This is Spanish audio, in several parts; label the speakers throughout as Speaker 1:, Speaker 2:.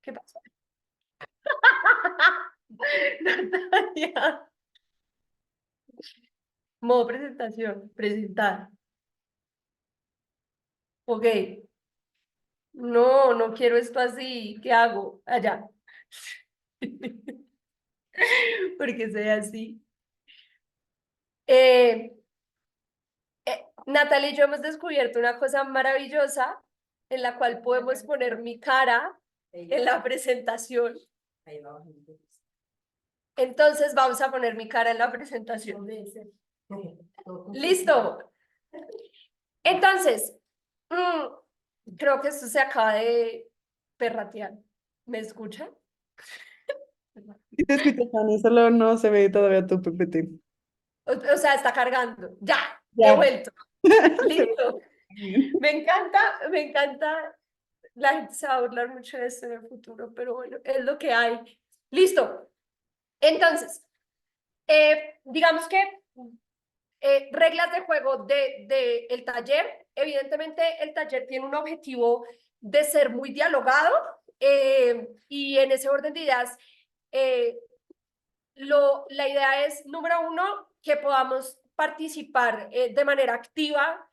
Speaker 1: ¿Qué pasó? Natalia. Modo presentación. Presentar. Ok. No, no quiero esto así. ¿Qué hago? Allá. Porque sea así. Eh, Natalia y yo hemos descubierto una cosa maravillosa en la cual podemos poner mi cara en la presentación. Entonces vamos a poner mi cara en la presentación de ese. Listo. Entonces, creo que esto se acaba de perratear. ¿Me escucha?
Speaker 2: Sí te escuchas, Fanny, solo no se ve todavía tu PPT.
Speaker 1: O sea, está cargando. Ya, he
Speaker 2: Ya.
Speaker 1: vuelto.
Speaker 2: Se ve
Speaker 1: Listo.
Speaker 2: bien.
Speaker 1: Me encanta, me encanta. La gente se va a burlar mucho de esto en el futuro, pero bueno, es lo que hay. Listo. Entonces, digamos que reglas de juego de el taller. Evidentemente, el taller tiene un objetivo de ser muy dialogado y en ese orden de ideas, eh, la idea es, número uno, que podamos participar de manera activa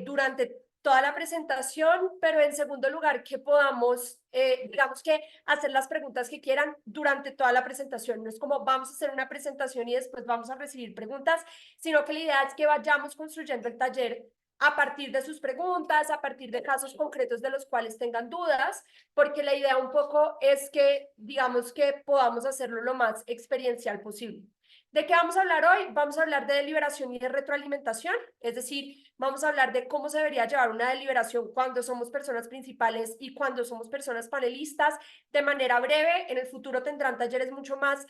Speaker 1: durante toda la presentación, pero en segundo lugar, que podamos, digamos que, hacer las preguntas que quieran durante toda la presentación. No es como vamos a hacer una presentación y después vamos a recibir preguntas, sino que la idea es que vayamos construyendo el taller a partir de sus preguntas, a partir de casos concretos de los cuales tengan dudas, porque la idea un poco es que, digamos que podamos hacerlo lo más experiencial posible. ¿De qué vamos a hablar hoy? Vamos a hablar de deliberación y de retroalimentación, es decir, vamos a hablar de cómo se debería llevar una deliberación cuando somos personas principales y cuando somos personas panelistas, de manera breve. En el futuro tendrán talleres mucho más,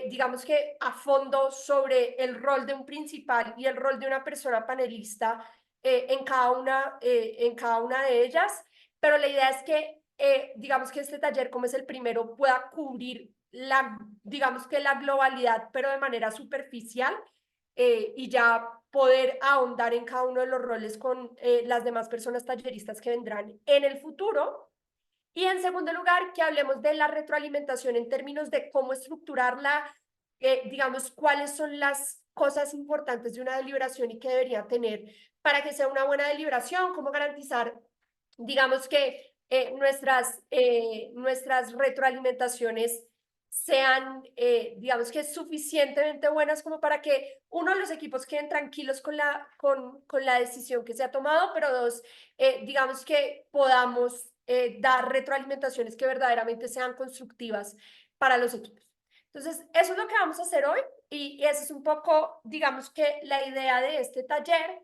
Speaker 1: digamos que a fondo sobre el rol de un principal y el rol de una persona panelista en cada una de ellas, pero la idea es que digamos que este taller, como es el primero, pueda cubrir digamos que la globalidad, pero de manera superficial, y ya poder ahondar en cada uno de los roles con las demás personas talleristas que vendrán en el futuro. Y en segundo lugar, que hablemos de la retroalimentación en términos de cómo estructurarla, digamos, cuáles son las cosas importantes de una deliberación y que debería tener para que sea una buena deliberación, cómo garantizar, digamos que nuestras retroalimentaciones sean, digamos que suficientemente buenas como para que, uno, los equipos queden tranquilos con la decisión que se ha tomado, pero dos, digamos que podamos dar retroalimentaciones que verdaderamente sean constructivas para los equipos. Entonces, eso es lo que vamos a hacer hoy y esa es un poco, digamos que la idea de este taller,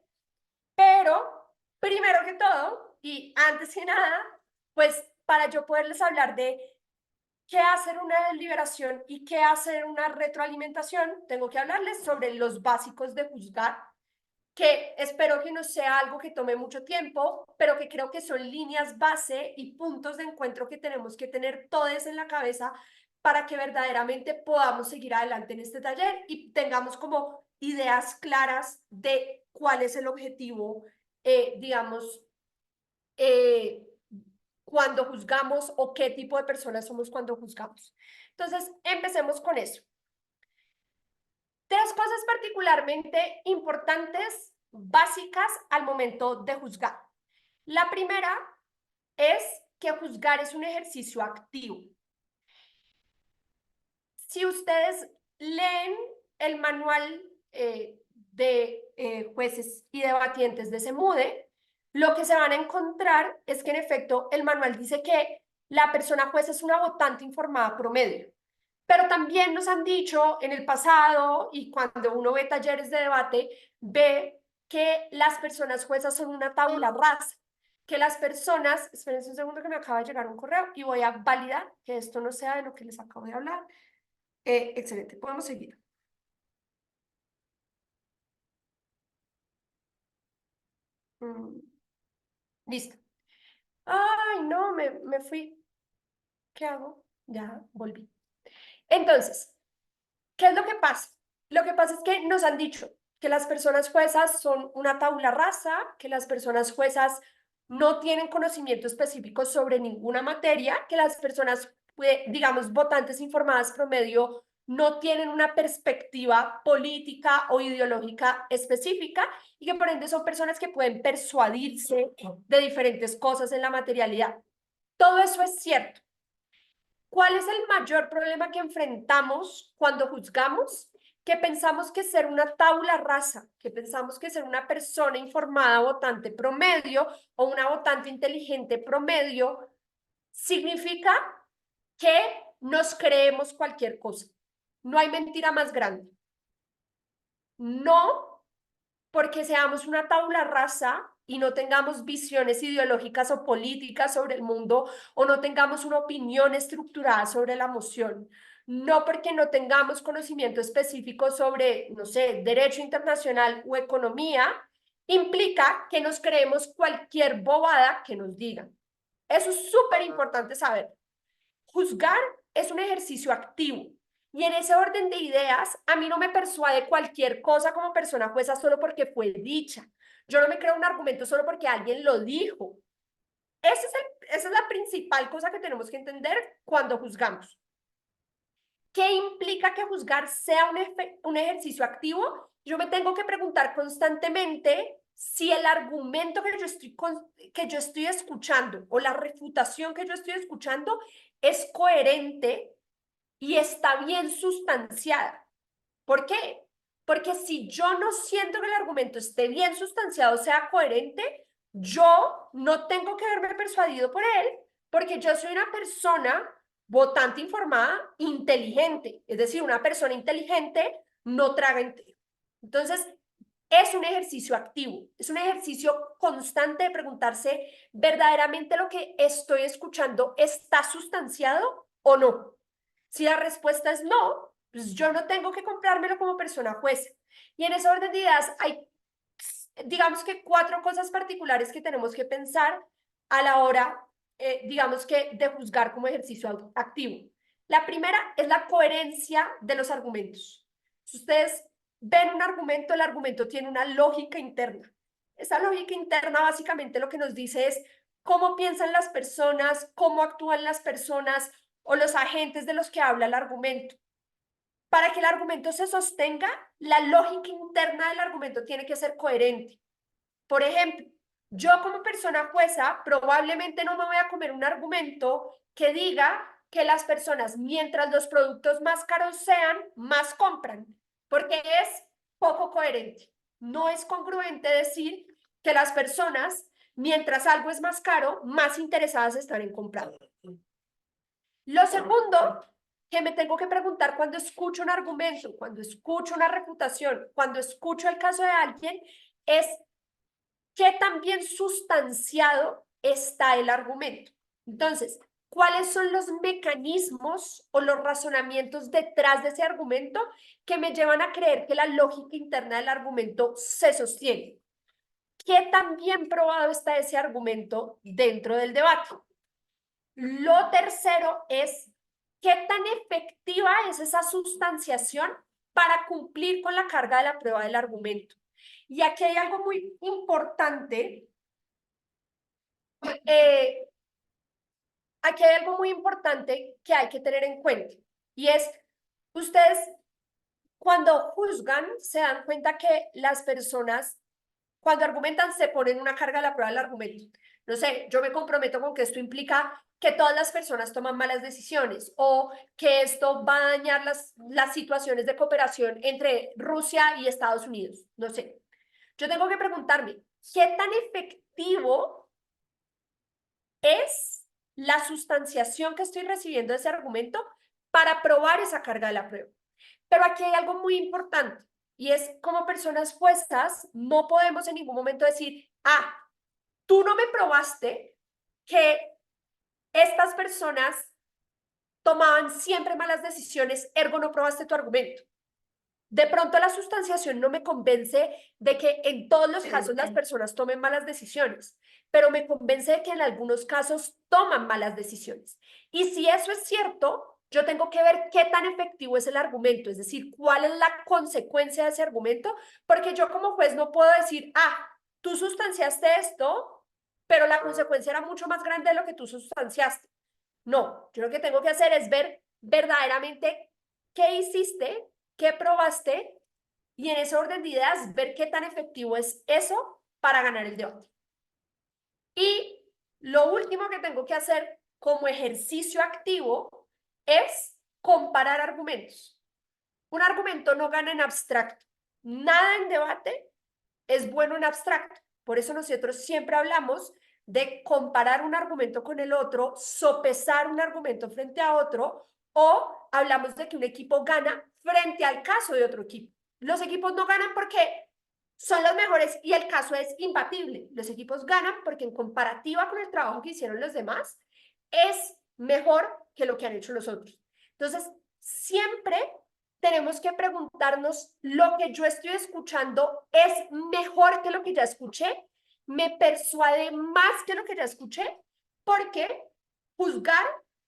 Speaker 1: pero primero que todo y antes que nada, pues para yo poderles hablar de qué hacer una deliberación y qué hacer una retroalimentación, tengo que hablarles sobre los básicos de juzgar, que espero que no sea algo que tome mucho tiempo, pero que creo que son líneas base y puntos de encuentro que tenemos que tener todos en la cabeza para que verdaderamente podamos seguir adelante en este taller y tengamos como ideas claras de cuál es el objetivo, digamos, eh, cuando juzgamos o qué tipo de personas somos cuando juzgamos. Entonces, empecemos con eso. Tres cosas particularmente importantes, básicas al momento de juzgar. La primera es que juzgar es un ejercicio activo. Si ustedes leen el manual de jueces y debatientes de SEMUDE, lo que se van a encontrar es que en efecto el manual dice que la persona juez es una votante informada promedio. Pero también nos han dicho en el pasado y cuando uno ve talleres de debate, ve que las personas juezas son una tabla rasa, que las personas, esperen un segundo que me acaba de llegar un correo y voy a validar que esto no sea de lo que les acabo de hablar. Excelente, podemos seguir. Mm, listo. Ay, no, me fui. ¿Qué hago? Ya volví. Entonces, ¿qué es lo que pasa? Lo que pasa es que nos han dicho que las personas juezas son una tabla rasa, que las personas juezas no tienen conocimiento específico sobre ninguna materia, que las personas, digamos, votantes informadas promedio, no tienen una perspectiva política o ideológica específica y que por ende son personas que pueden persuadirse de diferentes cosas en la materialidad. Todo eso es cierto. ¿Cuál es el mayor problema que enfrentamos cuando juzgamos? Que pensamos que ser una tabula rasa, que pensamos que ser una persona informada votante promedio o una votante inteligente promedio significa que nos creemos cualquier cosa. No hay mentira más grande. No porque seamos una tabla rasa y no tengamos visiones ideológicas o políticas sobre el mundo o no tengamos una opinión estructurada sobre la emoción. No porque no tengamos conocimiento específico sobre, no sé, derecho internacional o economía, implica que nos creemos cualquier bobada que nos digan. Eso es súper importante saber. Juzgar es un ejercicio activo. Y en ese orden de ideas, a mí no me persuade cualquier cosa como persona jueza solo porque fue dicha. Yo no me creo un argumento solo porque alguien lo dijo. Esa es la principal cosa que tenemos que entender cuando juzgamos. ¿Qué implica que juzgar sea un ejercicio activo? Yo me tengo que preguntar constantemente si el argumento que yo estoy escuchando o la refutación que yo estoy escuchando es coherente y está bien sustanciada. ¿Por qué? Porque si yo no siento que el argumento esté bien sustanciado, sea coherente, yo no tengo que verme persuadido por él, porque yo soy una persona votante informada, inteligente. Es decir, una persona inteligente no traga entero. Entonces, es un ejercicio activo, es un ejercicio constante de preguntarse verdaderamente lo que estoy escuchando está sustanciado o no. Si la respuesta es no, pues yo no tengo que comprármelo como persona juez. Y en ese orden de ideas hay, digamos que 4 cosas particulares que tenemos que pensar a la hora, digamos que, de juzgar como ejercicio activo. La primera es la coherencia de los argumentos. Si ustedes ven un argumento, el argumento tiene una lógica interna. Esa lógica interna básicamente lo que nos dice es cómo piensan las personas, cómo actúan las personas o los agentes de los que habla el argumento. Para que el argumento se sostenga, la lógica interna del argumento tiene que ser coherente. Por ejemplo, yo como persona jueza probablemente no me voy a comer un argumento que diga que las personas, mientras los productos más caros sean, más compran, porque es poco coherente. No es congruente decir que las personas, mientras algo es más caro, más interesadas están en comprar. Lo segundo que me tengo que preguntar cuando escucho un argumento, cuando escucho una refutación, cuando escucho el caso de alguien, es qué tan bien sustanciado está el argumento. Entonces, ¿cuáles son los mecanismos o los razonamientos detrás de ese argumento que me llevan a creer que la lógica interna del argumento se sostiene? ¿Qué tan bien probado está ese argumento dentro del debate? Lo tercero es, ¿qué tan efectiva es esa sustanciación para cumplir con la carga de la prueba del argumento? Y aquí hay algo muy importante. eh, Aquí hay algo muy importante que hay que tener en cuenta. Y es, ustedes cuando juzgan se dan cuenta que las personas cuando argumentan se ponen una carga a la prueba del argumento. No sé, yo me comprometo con que esto implica que todas las personas toman malas decisiones o que esto va a dañar las situaciones de cooperación entre Rusia y Estados Unidos. No sé. Yo tengo que preguntarme, ¿qué tan efectivo es la sustanciación que estoy recibiendo de ese argumento para probar esa carga de la prueba? Pero aquí hay algo muy importante y es como personas juezas no podemos en ningún momento decir, ah, tú no me probaste que estas personas tomaban siempre malas decisiones, ergo no probaste tu argumento. De pronto la sustanciación no me convence de que en todos los casos las personas tomen malas decisiones, pero me convence de que en algunos casos toman malas decisiones. Y si eso es cierto, yo tengo que ver qué tan efectivo es el argumento, es decir, cuál es la consecuencia de ese argumento, porque yo como juez no puedo decir, ah, tú sustanciaste esto, pero la consecuencia era mucho más grande de lo que tú sustanciaste. No, yo lo que tengo que hacer es ver verdaderamente qué hiciste, qué probaste, y en ese orden de ideas ver qué tan efectivo es eso para ganar el debate. Y lo último que tengo que hacer como ejercicio activo es comparar argumentos. Un argumento no gana en abstracto. Nada en debate es bueno en abstracto. Por eso nosotros siempre hablamos de comparar un argumento con el otro, sopesar un argumento frente a otro, o hablamos de que un equipo gana frente al caso de otro equipo. Los equipos no ganan porque son los mejores y el caso es imbatible. Los equipos ganan porque en comparativa con el trabajo que hicieron los demás, es mejor que lo que han hecho los otros. Entonces, siempre tenemos que preguntarnos, ¿lo que yo estoy escuchando es mejor que lo que ya escuché? ¿Me persuade más que lo que ya escuché? Porque juzgar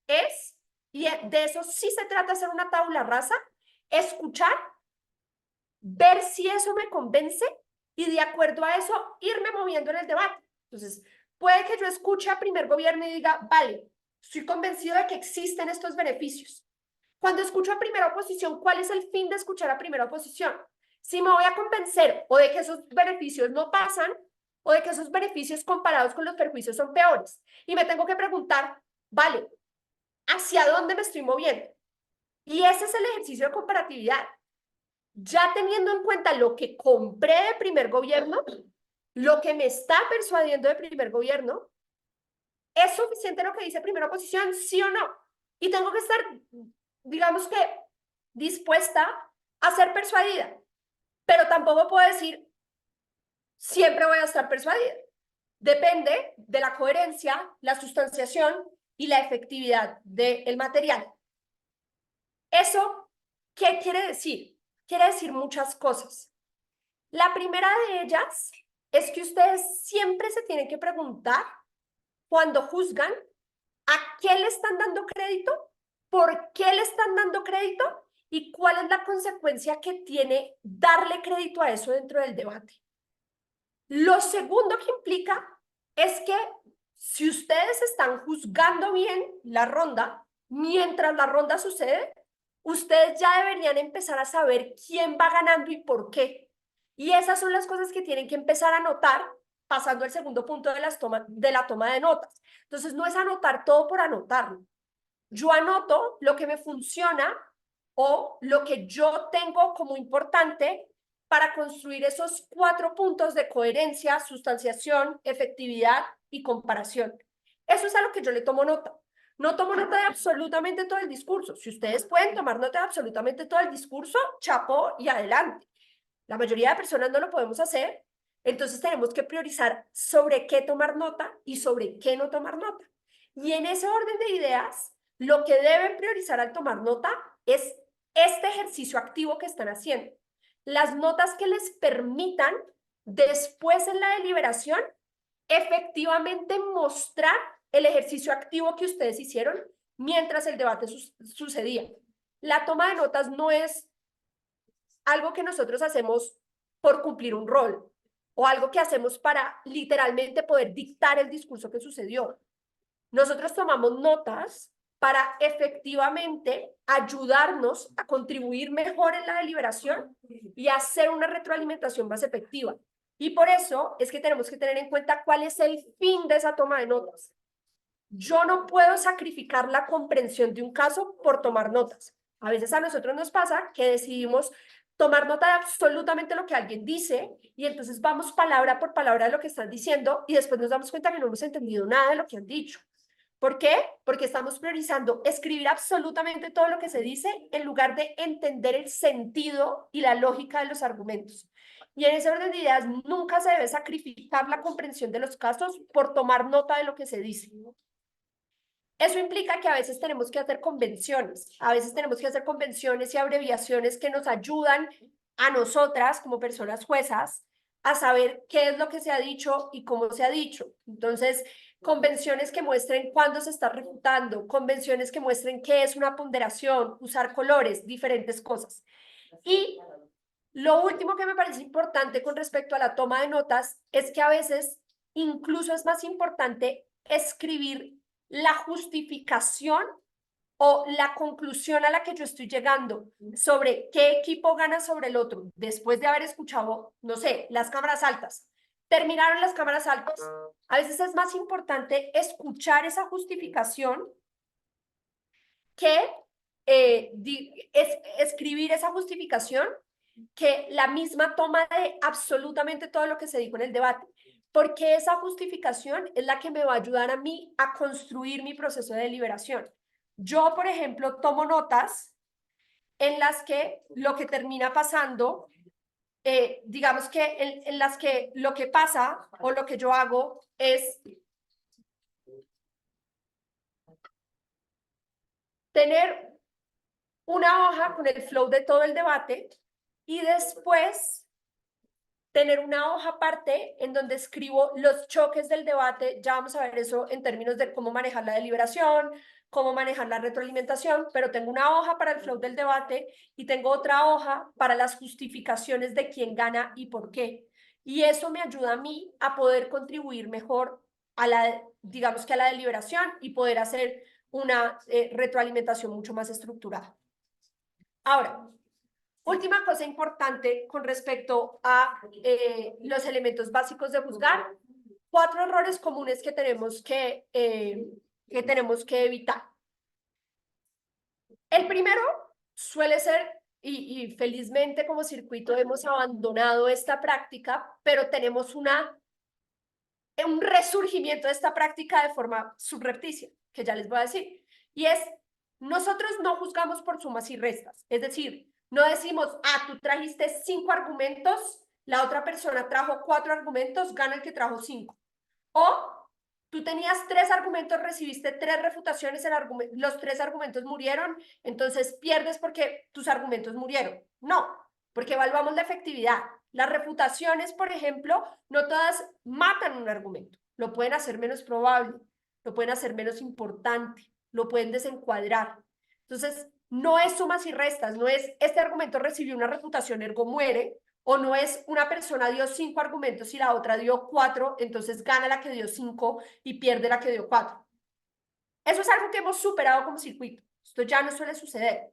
Speaker 1: es, y de eso sí se trata, hacer una tabla rasa, escuchar, ver si eso me convence y de acuerdo a eso irme moviendo en el debate. Entonces, puede que yo escuche a primer gobierno y diga, vale, estoy convencido de que existen estos beneficios. Cuando escucho a primera oposición, ¿cuál es el fin de escuchar a primera oposición? Si me voy a convencer o de que esos beneficios no pasan o de que esos beneficios comparados con los perjuicios son peores. Y me tengo que preguntar, vale, ¿hacia dónde me estoy moviendo? Y ese es el ejercicio de comparatividad. Ya teniendo en cuenta lo que compré de primer gobierno, lo que me está persuadiendo de primer gobierno, ¿es suficiente lo que dice primera oposición? ¿Sí o no? Y tengo que estar, digamos que, dispuesta a ser persuadida, pero tampoco puedo decir, siempre voy a estar persuadida. Depende de la coherencia, la sustanciación y la efectividad del material. ¿Eso qué quiere decir? Quiere decir muchas cosas. La primera de ellas es que ustedes siempre se tienen que preguntar cuando juzgan a qué le están dando crédito, por qué le están dando crédito y cuál es la consecuencia que tiene darle crédito a eso dentro del debate. Lo segundo que implica es que si ustedes están juzgando bien la ronda, mientras la ronda sucede, ustedes ya deberían empezar a saber quién va ganando y por qué. Y esas son las cosas que tienen que empezar a notar pasando al segundo punto de la toma de notas. Entonces, no es anotar todo por anotarlo. Yo anoto lo que me funciona o lo que yo tengo como importante para construir esos 4 puntos de coherencia, sustanciación, efectividad y comparación. Eso es a lo que yo le tomo nota. No tomo nota de absolutamente todo el discurso. Si ustedes pueden tomar nota de absolutamente todo el discurso, chapo y adelante. La mayoría de personas no lo podemos hacer, entonces tenemos que priorizar sobre qué tomar nota y sobre qué no tomar nota. Y en ese orden de ideas, lo que deben priorizar al tomar nota es este ejercicio activo que están haciendo. Las notas que les permitan después en la deliberación efectivamente mostrar el ejercicio activo que ustedes hicieron mientras el debate sucedía. La toma de notas no es algo que nosotros hacemos por cumplir un rol o algo que hacemos para literalmente poder dictar el discurso que sucedió. Nosotros tomamos notas para efectivamente ayudarnos a contribuir mejor en la deliberación y hacer una retroalimentación más efectiva. Y por eso es que tenemos que tener en cuenta cuál es el fin de esa toma de notas. Yo no puedo sacrificar la comprensión de un caso por tomar notas. A veces a nosotros nos pasa que decidimos tomar nota de absolutamente lo que alguien dice y entonces vamos palabra por palabra de lo que están diciendo y después nos damos cuenta que no hemos entendido nada de lo que han dicho. ¿Por qué? Porque estamos priorizando escribir absolutamente todo lo que se dice en lugar de entender el sentido y la lógica de los argumentos. Y en ese orden de ideas nunca se debe sacrificar la comprensión de los casos por tomar nota de lo que se dice. Eso implica que a veces tenemos que hacer convenciones, a veces tenemos que hacer convenciones y abreviaciones que nos ayudan a nosotras como personas juezas a saber qué es lo que se ha dicho y cómo se ha dicho. Entonces, convenciones que muestren cuándo se está refutando, convenciones que muestren qué es una ponderación, usar colores, diferentes cosas. Y lo último que me parece importante con respecto a la toma de notas es que a veces incluso es más importante escribir la justificación o la conclusión a la que yo estoy llegando sobre qué equipo gana sobre el otro, después de haber escuchado, no sé, las cámaras altas. Terminaron las cámaras altas. A veces es más importante escuchar esa justificación que escribir esa justificación que la misma toma de absolutamente todo lo que se dijo en el debate, porque esa justificación es la que me va a ayudar a mí a construir mi proceso de deliberación. Yo, por ejemplo, tomo notas en las que lo que termina pasando, digamos que en las que lo que pasa o lo que yo hago es tener una hoja con el flow de todo el debate y después tener una hoja aparte en donde escribo los choques del debate. Ya vamos a ver eso en términos de cómo manejar la deliberación, cómo manejar la retroalimentación, pero tengo una hoja para el flow del debate y tengo otra hoja para las justificaciones de quién gana y por qué. Y eso me ayuda a mí a poder contribuir mejor a la, digamos que a la deliberación y poder hacer una retroalimentación mucho más estructurada. Ahora, última cosa importante con respecto a los elementos básicos de juzgar, 4 errores comunes que tenemos que evitar. El primero suele ser, y felizmente como circuito hemos abandonado esta práctica, pero tenemos un resurgimiento de esta práctica de forma subrepticia, que ya les voy a decir, y es, nosotros no juzgamos por sumas y restas, es decir, no decimos, tú trajiste 5 argumentos, la otra persona trajo 4 argumentos, gana el que trajo 5. O tú tenías 3 argumentos, recibiste 3 refutaciones, los 3 argumentos murieron, entonces pierdes porque tus argumentos murieron. No, porque evaluamos la efectividad. Las refutaciones, por ejemplo, no todas matan un argumento, lo pueden hacer menos probable, lo pueden hacer menos importante, lo pueden desencuadrar. Entonces, no es sumas y restas, no es este argumento recibió una refutación, ergo muere, o no es una persona dio 5 argumentos y la otra dio 4, entonces gana la que dio 5 y pierde la que dio 4. Eso es algo que hemos superado como circuito. Esto ya no suele suceder,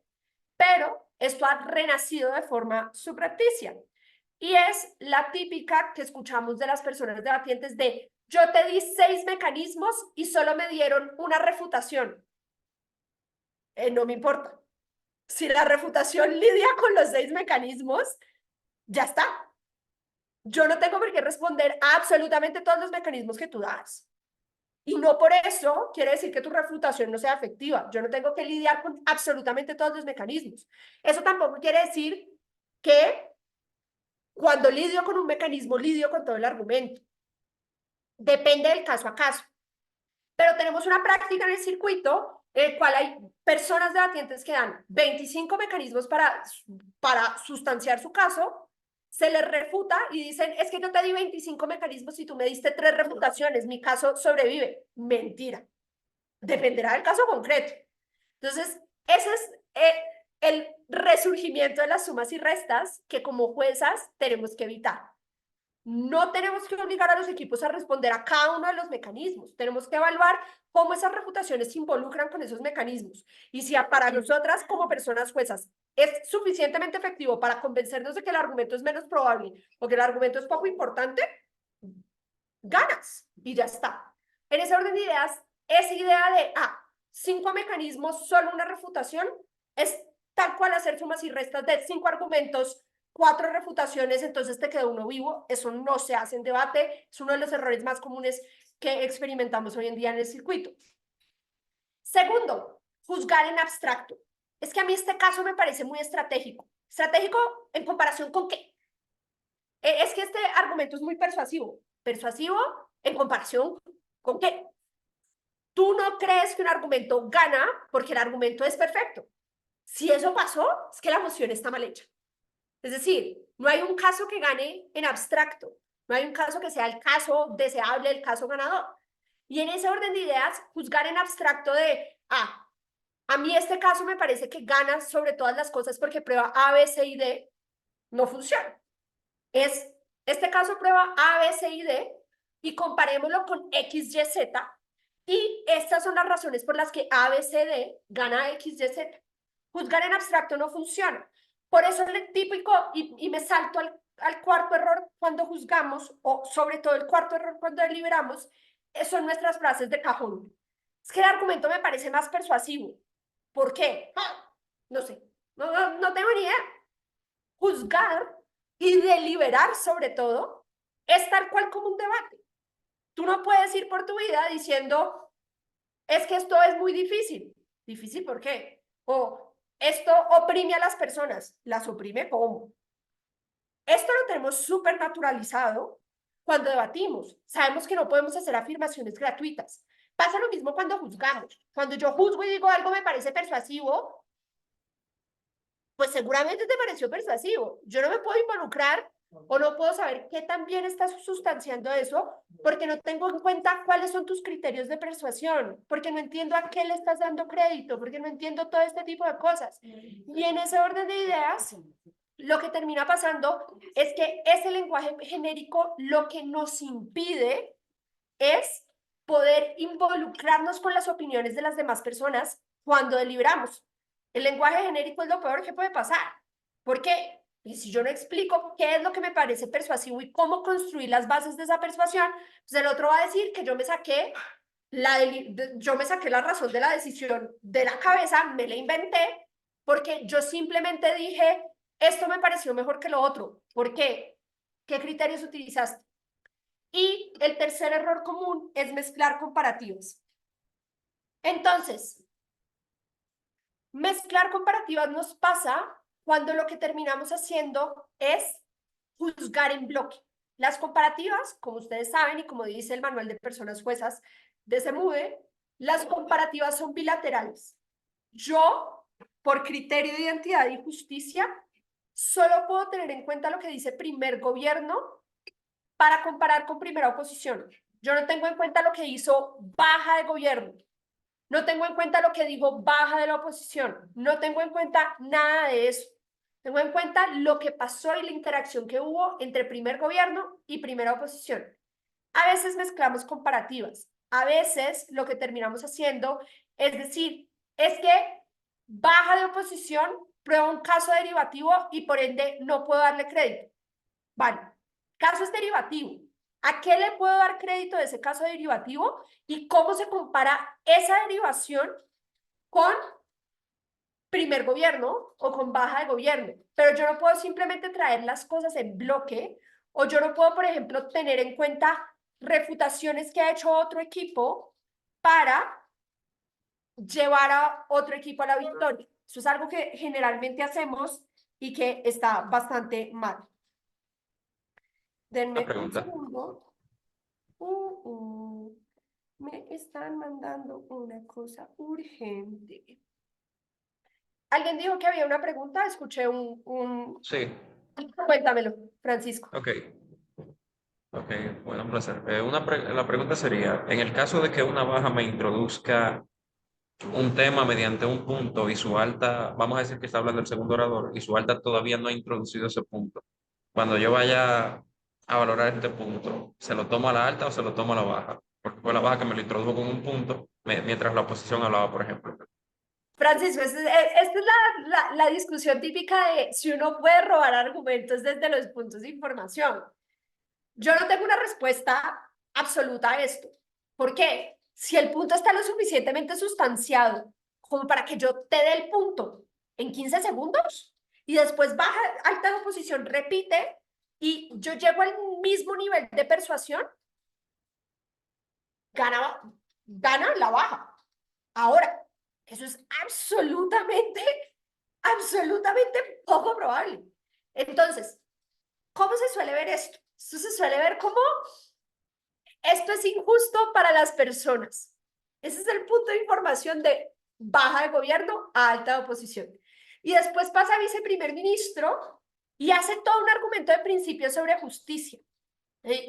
Speaker 1: pero esto ha renacido de forma subrepticia. Y es la típica que escuchamos de las personas debatientes de yo te di 6 mecanismos y solo me dieron una refutación. No me importa. Si la refutación lidia con los 6 mecanismos, ya está. Yo no tengo por qué responder a absolutamente todos los mecanismos que tú das. Y no por eso quiere decir que tu refutación no sea efectiva. Yo no tengo que lidiar con absolutamente todos los mecanismos. Eso tampoco quiere decir que cuando lidio con un mecanismo, lidio con todo el argumento. Depende del caso a caso. Pero tenemos una práctica en el circuito en el cual hay personas debatientes que dan 25 mecanismos para sustanciar su caso, se les refuta y dicen, es que yo te di 25 mecanismos y tú me diste 3 refutaciones, mi caso sobrevive. Mentira. Dependerá del caso concreto. Entonces, ese es el resurgimiento de las sumas y restas que como juezas tenemos que evitar. No tenemos que obligar a los equipos a responder a cada uno de los mecanismos. Tenemos que evaluar cómo esas reputaciones se involucran con esos mecanismos. Y si para nosotras como personas juezas es suficientemente efectivo para convencernos de que el argumento es menos probable o que el argumento es poco importante, ganas y ya está. En ese orden de ideas, esa idea de 5 mecanismos, solo una refutación, es tal cual hacer sumas y restas de 5 argumentos, 4 refutaciones, entonces te quedó uno vivo. Eso no se hace en debate, es uno de los errores más comunes que experimentamos hoy en día en el circuito. Segundo, juzgar en abstracto. Es que a mí este caso me parece muy estratégico. ¿Estratégico en comparación con qué? Es que este argumento es muy persuasivo. ¿Persuasivo en comparación con qué? Tú no crees que un argumento gana porque el argumento es perfecto. Si eso pasó, es que la moción está mal hecha. Es decir, no hay un caso que gane en abstracto, no hay un caso que sea el caso deseable, el caso ganador. Y en ese orden de ideas, juzgar en abstracto de, a mí este caso me parece que gana sobre todas las cosas porque prueba A, B, C y D, no funciona. Este caso prueba A, B, C y D y comparémoslo con X, Y, Z, y estas son las razones por las que A, B, C, D gana X, Y, Z. Juzgar en abstracto no funciona. Por eso es el típico, y me salto al cuarto error cuando juzgamos, o sobre todo el cuarto error cuando deliberamos, son nuestras frases de cajón. Es que el argumento me parece más persuasivo. ¿Por qué? No sé, no tengo ni idea. Juzgar y deliberar sobre todo es tal cual como un debate. Tú no puedes ir por tu vida diciendo, es que esto es muy difícil. ¿Difícil por qué? O esto oprime a las personas. ¿Las oprime cómo? Esto lo tenemos súper naturalizado cuando debatimos. Sabemos que no podemos hacer afirmaciones gratuitas. Pasa lo mismo cuando juzgamos. Cuando yo juzgo y digo algo me parece persuasivo, pues seguramente te pareció persuasivo. Yo no me puedo involucrar o no puedo saber qué tan bien estás sustanciando eso porque no tengo en cuenta cuáles son tus criterios de persuasión, porque no entiendo a qué le estás dando crédito, porque no entiendo todo este tipo de cosas. Y en ese orden de ideas, lo que termina pasando es que ese lenguaje genérico lo que nos impide es poder involucrarnos con las opiniones de las demás personas cuando deliberamos. El lenguaje genérico es lo peor que puede pasar. ¿Por qué? Y si yo no explico qué es lo que me parece persuasivo y cómo construir las bases de esa persuasión, pues el otro va a decir que yo me saqué la razón de la decisión de la cabeza, me la inventé, porque yo simplemente dije, esto me pareció mejor que lo otro. ¿Por qué? ¿Qué criterios utilizaste? Y el tercer error común es mezclar comparativas. Entonces, mezclar comparativas nos pasa cuando lo que terminamos haciendo es juzgar en bloque. Las comparativas, como ustedes saben y como dice el manual de personas juezas de SEMUDE, las comparativas son bilaterales. Yo, por criterio de identidad y justicia, solo puedo tener en cuenta lo que dice primer gobierno para comparar con primera oposición. Yo no tengo en cuenta lo que hizo baja de gobierno. No tengo en cuenta lo que dijo baja de la oposición. No tengo en cuenta nada de eso. Tengo en cuenta lo que pasó y la interacción que hubo entre primer gobierno y primera oposición. A veces mezclamos comparativas. A veces lo que terminamos haciendo es decir, es que baja de oposición prueba un caso derivativo y por ende no puedo darle crédito. Vale, caso es derivativo. ¿A qué le puedo dar crédito de ese caso derivativo? ¿Y cómo se compara esa derivación con primer gobierno o con baja de gobierno? Pero yo no puedo simplemente traer las cosas en bloque o yo no puedo, por ejemplo, tener en cuenta refutaciones que ha hecho otro equipo para llevar a otro equipo a la victoria. Eso es algo que generalmente hacemos y que está bastante mal.
Speaker 3: Una
Speaker 1: Denme un
Speaker 3: pregunta.
Speaker 1: segundo. Me están mandando una cosa urgente. ¿Alguien dijo que había una pregunta? Escuché un...
Speaker 3: Sí,
Speaker 1: Cuéntamelo, Francisco.
Speaker 3: ok. Ok, bueno, un placer. La pregunta sería, en el caso de que una baja me introduzca un tema mediante un punto y su alta, vamos a decir que está hablando el segundo orador y su alta todavía no ha introducido ese punto. Cuando yo vaya a valorar este punto, ¿se lo tomo a la alta o se lo tomo a la baja? Porque fue la baja que me lo introdujo con un punto mientras la oposición hablaba, por ejemplo.
Speaker 1: Francisco, esta es la discusión típica de si uno puede robar argumentos desde los puntos de información. Yo no tengo una respuesta absoluta a esto. ¿Por qué? Si el punto está lo suficientemente sustanciado como para que yo te dé el punto en 15 segundos y después baja alta de oposición, repite y yo llego al mismo nivel de persuasión, gana la baja. Ahora, eso es absolutamente poco probable. Entonces, ¿cómo se suele ver esto? Esto se suele ver como esto es injusto para las personas. Ese es el punto de información de baja de gobierno a alta de oposición. Y después pasa a viceprimer ministro y hace todo un argumento de principio sobre justicia.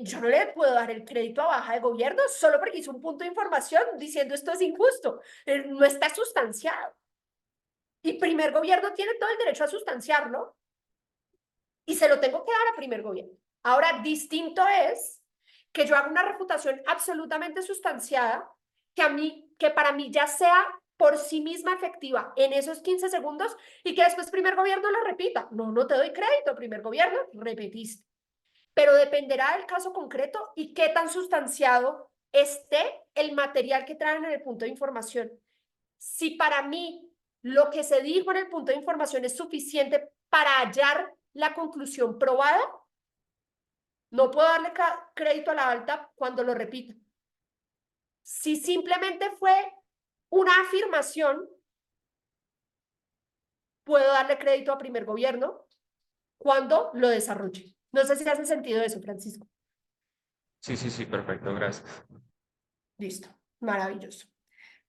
Speaker 1: Yo no le puedo dar el crédito a baja de gobierno solo porque hizo un punto de información diciendo esto es injusto. No está sustanciado. Y primer gobierno tiene todo el derecho a sustanciarlo y se lo tengo que dar a primer gobierno. Ahora, distinto es que yo haga una refutación absolutamente sustanciada, que para mí ya sea por sí misma efectiva en esos 15 segundos y que después primer gobierno lo repita. No, no te doy crédito, primer gobierno, repetiste. Pero dependerá del caso concreto y qué tan sustanciado esté el material que traen en el punto de información. Si para mí lo que se dijo en el punto de información es suficiente para hallar la conclusión probada, no puedo darle crédito a la alta cuando lo repito. Si simplemente fue una afirmación, puedo darle crédito a primer gobierno cuando lo desarrolle. No sé si hace sentido eso, Francisco.
Speaker 3: Sí, perfecto, gracias.
Speaker 1: Listo, maravilloso.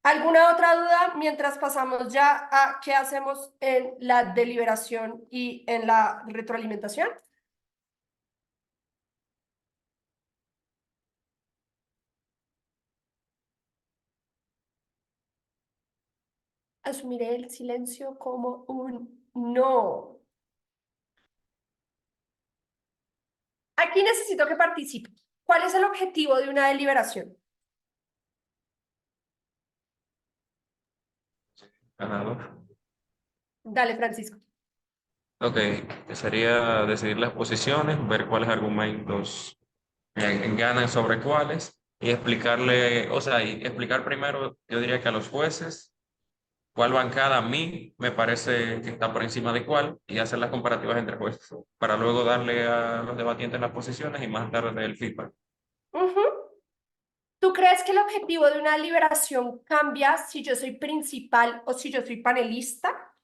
Speaker 1: ¿Alguna otra duda mientras pasamos ya a qué hacemos en la deliberación y en la retroalimentación? Asumiré el silencio como un no. Aquí necesito que participe. ¿Cuál es el objetivo de una deliberación?
Speaker 3: Ganador.
Speaker 1: Dale, Francisco.
Speaker 3: Ok, sería decidir las posiciones, ver cuáles argumentos ganan sobre cuáles y explicarle, o sea, y explicar primero, yo diría que a los jueces, cuál bancada a mí me parece que está por encima de cuál y hacer las comparativas entre jueces para luego darle a los debatientes las posiciones y más tarde el feedback.
Speaker 1: ¿Tú crees que el objetivo de una deliberación cambia si yo soy principal o si yo soy panelista?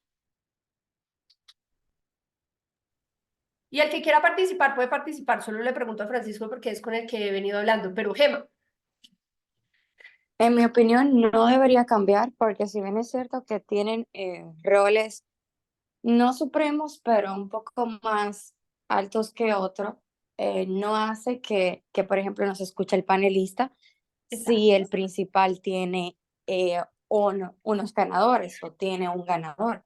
Speaker 1: Y el que quiera participar puede participar. Solo le pregunto a Francisco porque es con el que he venido hablando. Pero Gema,
Speaker 4: En mi opinión, no debería cambiar porque si bien es cierto que tienen roles no supremos, pero un poco más altos que otro, no hace por ejemplo, nos escuche el panelista si
Speaker 1: exacto.
Speaker 4: el principal tiene unos ganadores o tiene un ganador.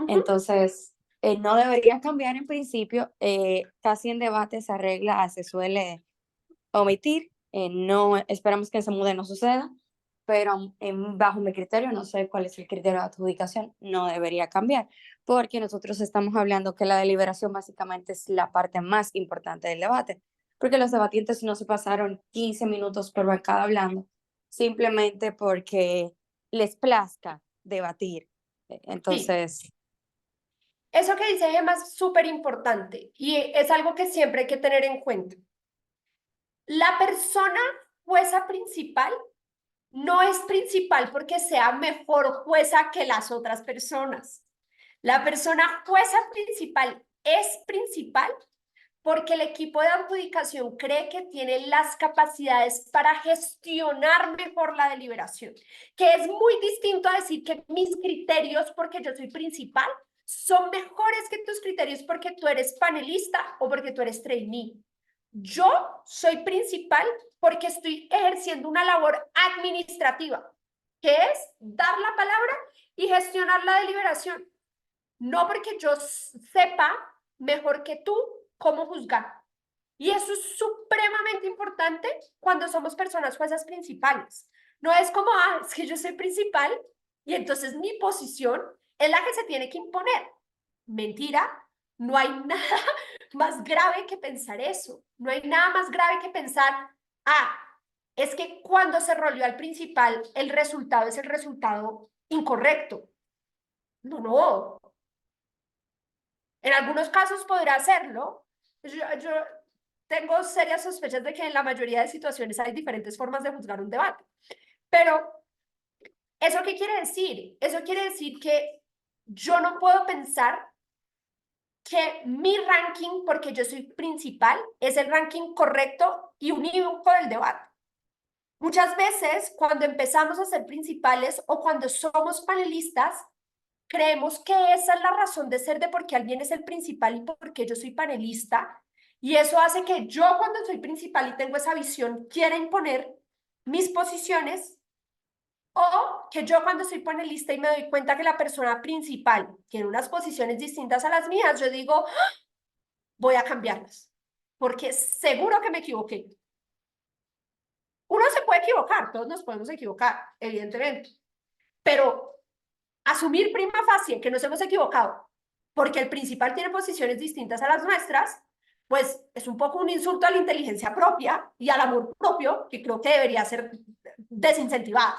Speaker 4: Entonces, no debería cambiar en principio. Casi en debate esa regla se suele omitir. No esperamos que en Semude no suceda, pero bajo mi criterio, no sé cuál es el criterio de adjudicación, no debería cambiar, porque nosotros estamos hablando que la deliberación básicamente es la parte más importante del debate, porque los debatientes no se pasaron 15 minutos por bancada hablando, simplemente porque les plazca debatir.
Speaker 1: Sí,
Speaker 4: Entonces,
Speaker 1: eso que dice Gema es súper importante y es algo que siempre hay que tener en cuenta. La persona jueza principal no es principal porque sea mejor jueza que las otras personas. La persona jueza principal es principal porque el equipo de adjudicación cree que tiene las capacidades para gestionar mejor la deliberación, que es muy distinto a decir que mis criterios, porque yo soy principal, son mejores que tus criterios porque tú eres panelista o porque tú eres trainee. Yo soy principal porque estoy ejerciendo una labor administrativa, que es dar la palabra y gestionar la deliberación. No porque yo sepa mejor que tú cómo juzgar. Y eso es supremamente importante cuando somos personas juezas principales. No es como, es que yo soy principal y entonces mi posición es la que se tiene que imponer. Mentira, no hay nada más grave que pensar eso. No hay nada más grave que pensar, es que cuando se roleó al principal, el resultado es el resultado incorrecto. No, no. En algunos casos podrá hacerlo. Yo tengo serias sospechas de que en la mayoría de situaciones hay diferentes formas de juzgar un debate. Pero, ¿eso qué quiere decir? Eso quiere decir que yo no puedo pensar que mi ranking, porque yo soy principal, es el ranking correcto y unívoco del debate. Muchas veces, cuando empezamos a ser principales o cuando somos panelistas, creemos que esa es la razón de ser de por qué alguien es el principal y por qué yo soy panelista. Y eso hace que yo, cuando soy principal y tengo esa visión, quiera imponer mis posiciones, o que yo, cuando soy panelista y me doy cuenta que la persona principal tiene unas posiciones distintas a las mías, yo digo, voy a cambiarlas, porque seguro que me equivoqué. Uno se puede equivocar, todos nos podemos equivocar, evidentemente, pero asumir prima facie que nos hemos equivocado porque el principal tiene posiciones distintas a las nuestras, pues es un poco un insulto a la inteligencia propia y al amor propio, que creo que debería ser desincentivado.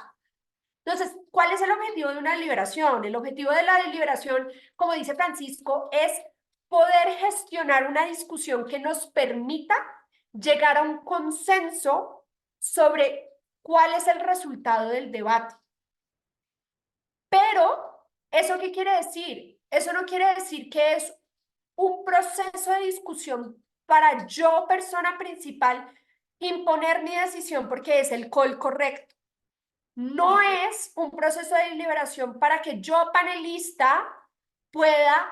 Speaker 1: Entonces, ¿cuál es el objetivo de una deliberación? El objetivo de la deliberación, como dice Francisco, es poder gestionar una discusión que nos permita llegar a un consenso sobre cuál es el resultado del debate. Pero, ¿eso qué quiere decir? Eso no quiere decir que es un proceso de discusión para yo, persona principal, imponer mi decisión porque es el call correcto. No es un proceso de deliberación para que yo, panelista, pueda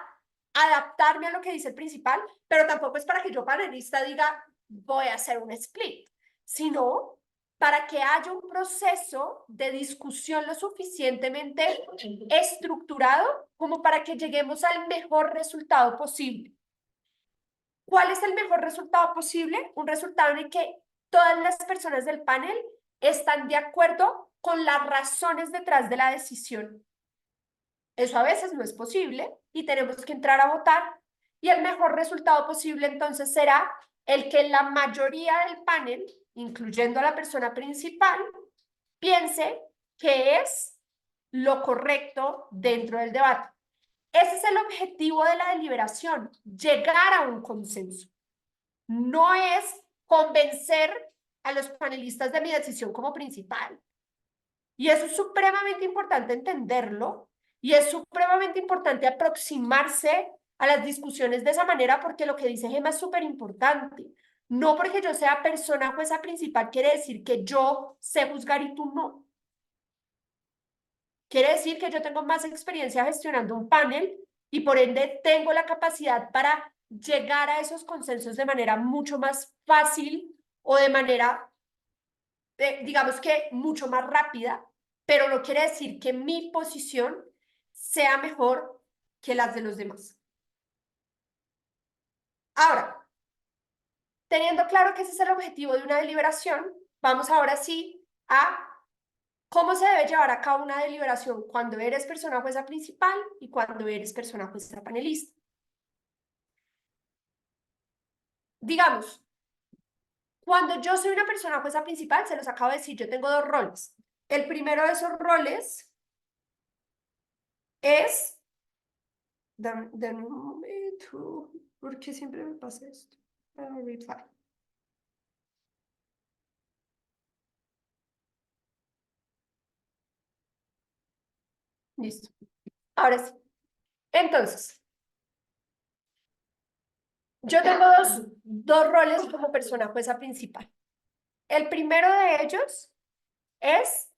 Speaker 1: adaptarme a lo que dice el principal, pero tampoco es para que yo, panelista, diga, voy a hacer un split, sino para que haya un proceso de discusión lo suficientemente estructurado como para que lleguemos al mejor resultado posible. ¿Cuál es el mejor resultado posible? Un resultado en el que todas las personas del panel están de acuerdo con las razones detrás de la decisión. Eso a veces no es posible y tenemos que entrar a votar y el mejor resultado posible entonces será el que la mayoría del panel, incluyendo a la persona principal, piense que es lo correcto dentro del debate. Ese es el objetivo de la deliberación, llegar a un consenso. No es convencer a los panelistas de mi decisión como principal. Y eso es supremamente importante entenderlo y es supremamente importante aproximarse a las discusiones de esa manera porque lo que dice Gemma es súper importante. No porque yo sea persona jueza principal quiere decir que yo sé juzgar y tú no. Quiere decir que yo tengo más experiencia gestionando un panel y por ende tengo la capacidad para llegar a esos consensos de manera mucho más fácil o de manera, digamos que mucho más rápida, pero no quiere decir que mi posición sea mejor que las de los demás. Ahora, teniendo claro que ese es el objetivo de una deliberación, vamos ahora sí a cómo se debe llevar a cabo una deliberación cuando eres persona jueza principal y cuando eres persona jueza panelista. Digamos, cuando yo soy una persona jueza principal, se los acabo de decir, yo tengo dos roles. El primero de esos roles es... Dame un momento, ¿por qué siempre me pasa esto? Listo. Ahora sí. Entonces, yo tengo dos roles como persona jueza principal. El primero de ellos es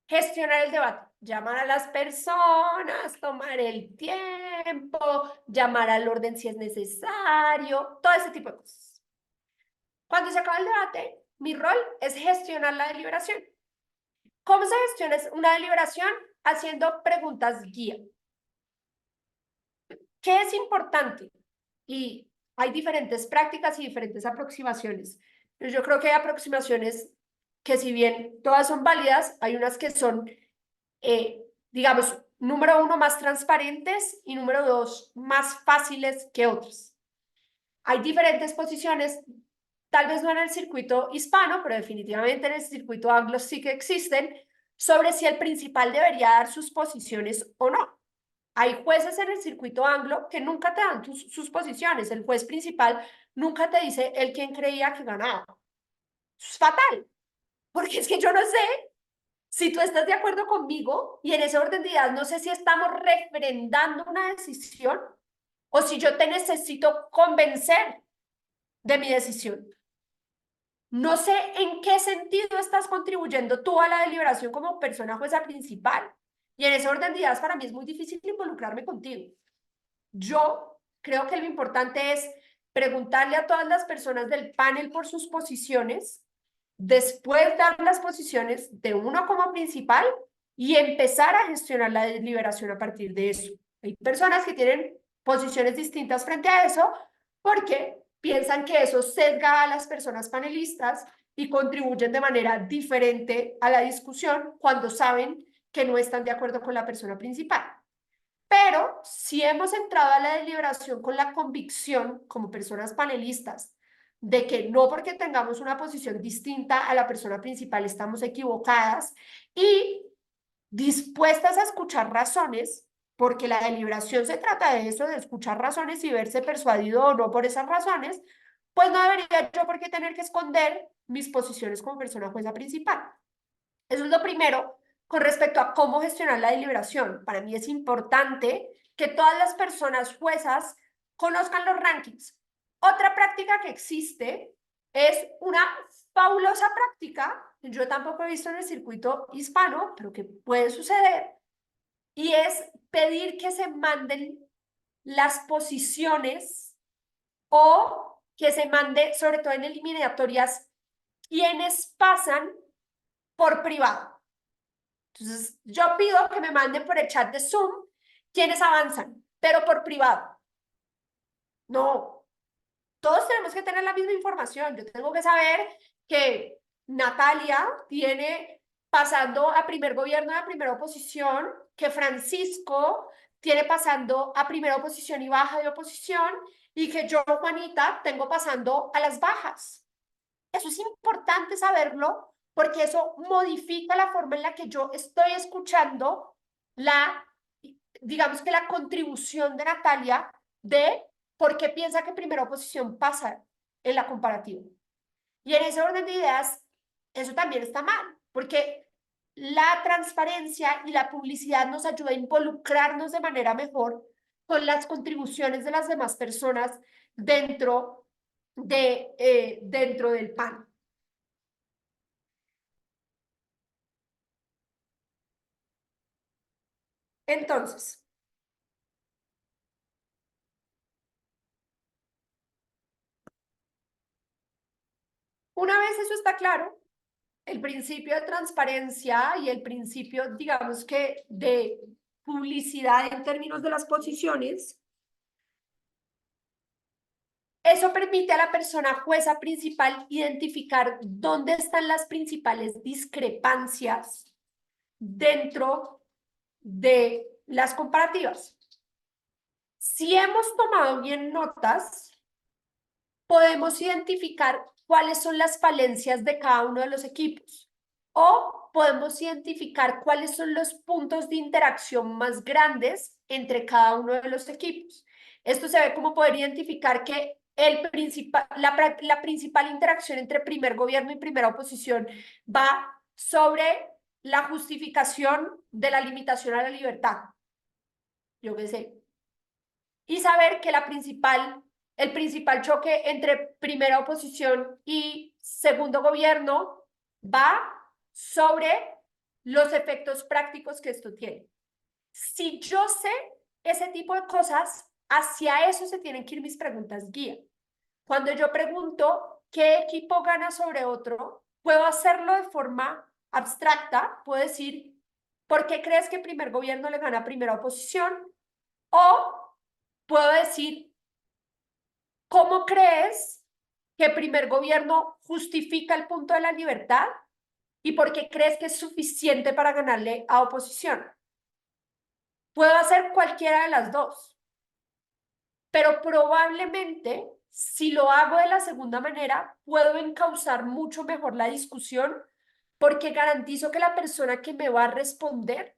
Speaker 1: gestionar el debate, llamar a las personas, tomar el tiempo, llamar al orden si es necesario, todo ese tipo de cosas. Cuando se acaba el debate, mi rol es gestionar la deliberación. ¿Cómo se gestiona una deliberación? Haciendo preguntas guía. ¿Qué es importante? Y hay diferentes prácticas y diferentes aproximaciones. Pero yo creo que hay aproximaciones que si bien todas son válidas, hay unas que son, digamos, número uno, más transparentes y número dos, más fáciles que otras. Hay diferentes posiciones, tal vez no en el circuito hispano, pero definitivamente en el circuito anglo sí que existen, sobre si el principal debería dar sus posiciones o no. Hay jueces en el circuito anglo que nunca te dan sus posiciones. El juez principal nunca te dice el quien creía que ganaba. Es fatal, porque es que yo no sé si tú estás de acuerdo conmigo y en ese orden de ideas no sé si estamos refrendando una decisión o si yo te necesito convencer de mi decisión. No sé en qué sentido estás contribuyendo tú a la deliberación como persona jueza principal. Y en ese orden de ideas para mí es muy difícil involucrarme contigo. Yo creo que lo importante es preguntarle a todas las personas del panel por sus posiciones, después dar las posiciones de uno como principal y empezar a gestionar la deliberación a partir de eso. Hay personas que tienen posiciones distintas frente a eso porque piensan que eso sesga a las personas panelistas y contribuyen de manera diferente a la discusión cuando saben que no están de acuerdo con la persona principal. Pero si hemos entrado a la deliberación con la convicción, como personas panelistas, de que no porque tengamos una posición distinta a la persona principal estamos equivocadas y dispuestas a escuchar razones, porque la deliberación se trata de eso, de escuchar razones y verse persuadido o no por esas razones, pues no debería yo por qué tener que esconder mis posiciones como persona jueza principal. Eso es lo primero con respecto a cómo gestionar la deliberación. Para mí es importante que todas las personas juezas conozcan los rankings. Otra práctica que existe es una fabulosa práctica, yo tampoco he visto en el circuito hispano, pero que puede suceder, y es pedir que se manden las posiciones o que se mande, sobre todo en eliminatorias, quienes pasan por privado. Entonces, yo pido que me manden por el chat de Zoom quienes avanzan, pero por privado. No, todos tenemos que tener la misma información. Yo tengo que saber que Natalia tiene pasando a primer gobierno de primera oposición, que Francisco tiene pasando a primera oposición y baja de oposición, y que yo, Juanita, tengo pasando a las bajas. Eso es importante saberlo porque eso modifica la forma en la que yo estoy escuchando digamos que la contribución de Natalia de por qué piensa que primera oposición pasa en la comparativa. Y en ese orden de ideas, eso también está mal, porque la transparencia y la publicidad nos ayuda a involucrarnos de manera mejor con las contribuciones de las demás personas dentro del PAN. Entonces, una vez eso está claro, el principio de transparencia y el principio, digamos que, de publicidad en términos de las posiciones, eso permite a la persona jueza principal identificar dónde están las principales discrepancias dentro de las comparativas. Si hemos tomado bien notas, podemos identificar cuáles son las falencias de cada uno de los equipos o podemos identificar cuáles son los puntos de interacción más grandes entre cada uno de los equipos. Esto se ve como poder identificar que la principal interacción entre primer gobierno y primera oposición va sobre la justificación de la limitación a la libertad. Yo qué sé. Y saber que el principal choque entre primera oposición y segundo gobierno va sobre los efectos prácticos que esto tiene. Si yo sé ese tipo de cosas, hacia eso se tienen que ir mis preguntas guía. Cuando yo pregunto qué equipo gana sobre otro, puedo hacerlo de forma abstracta, puedo decir, ¿por qué crees que primer gobierno le gana a primera oposición? O puedo decir, ¿cómo crees que primer gobierno justifica el punto de la libertad? ¿Y por qué crees que es suficiente para ganarle a oposición? Puedo hacer cualquiera de las dos, pero probablemente si lo hago de la segunda manera, puedo encauzar mucho mejor la discusión porque garantizo que la persona que me va a responder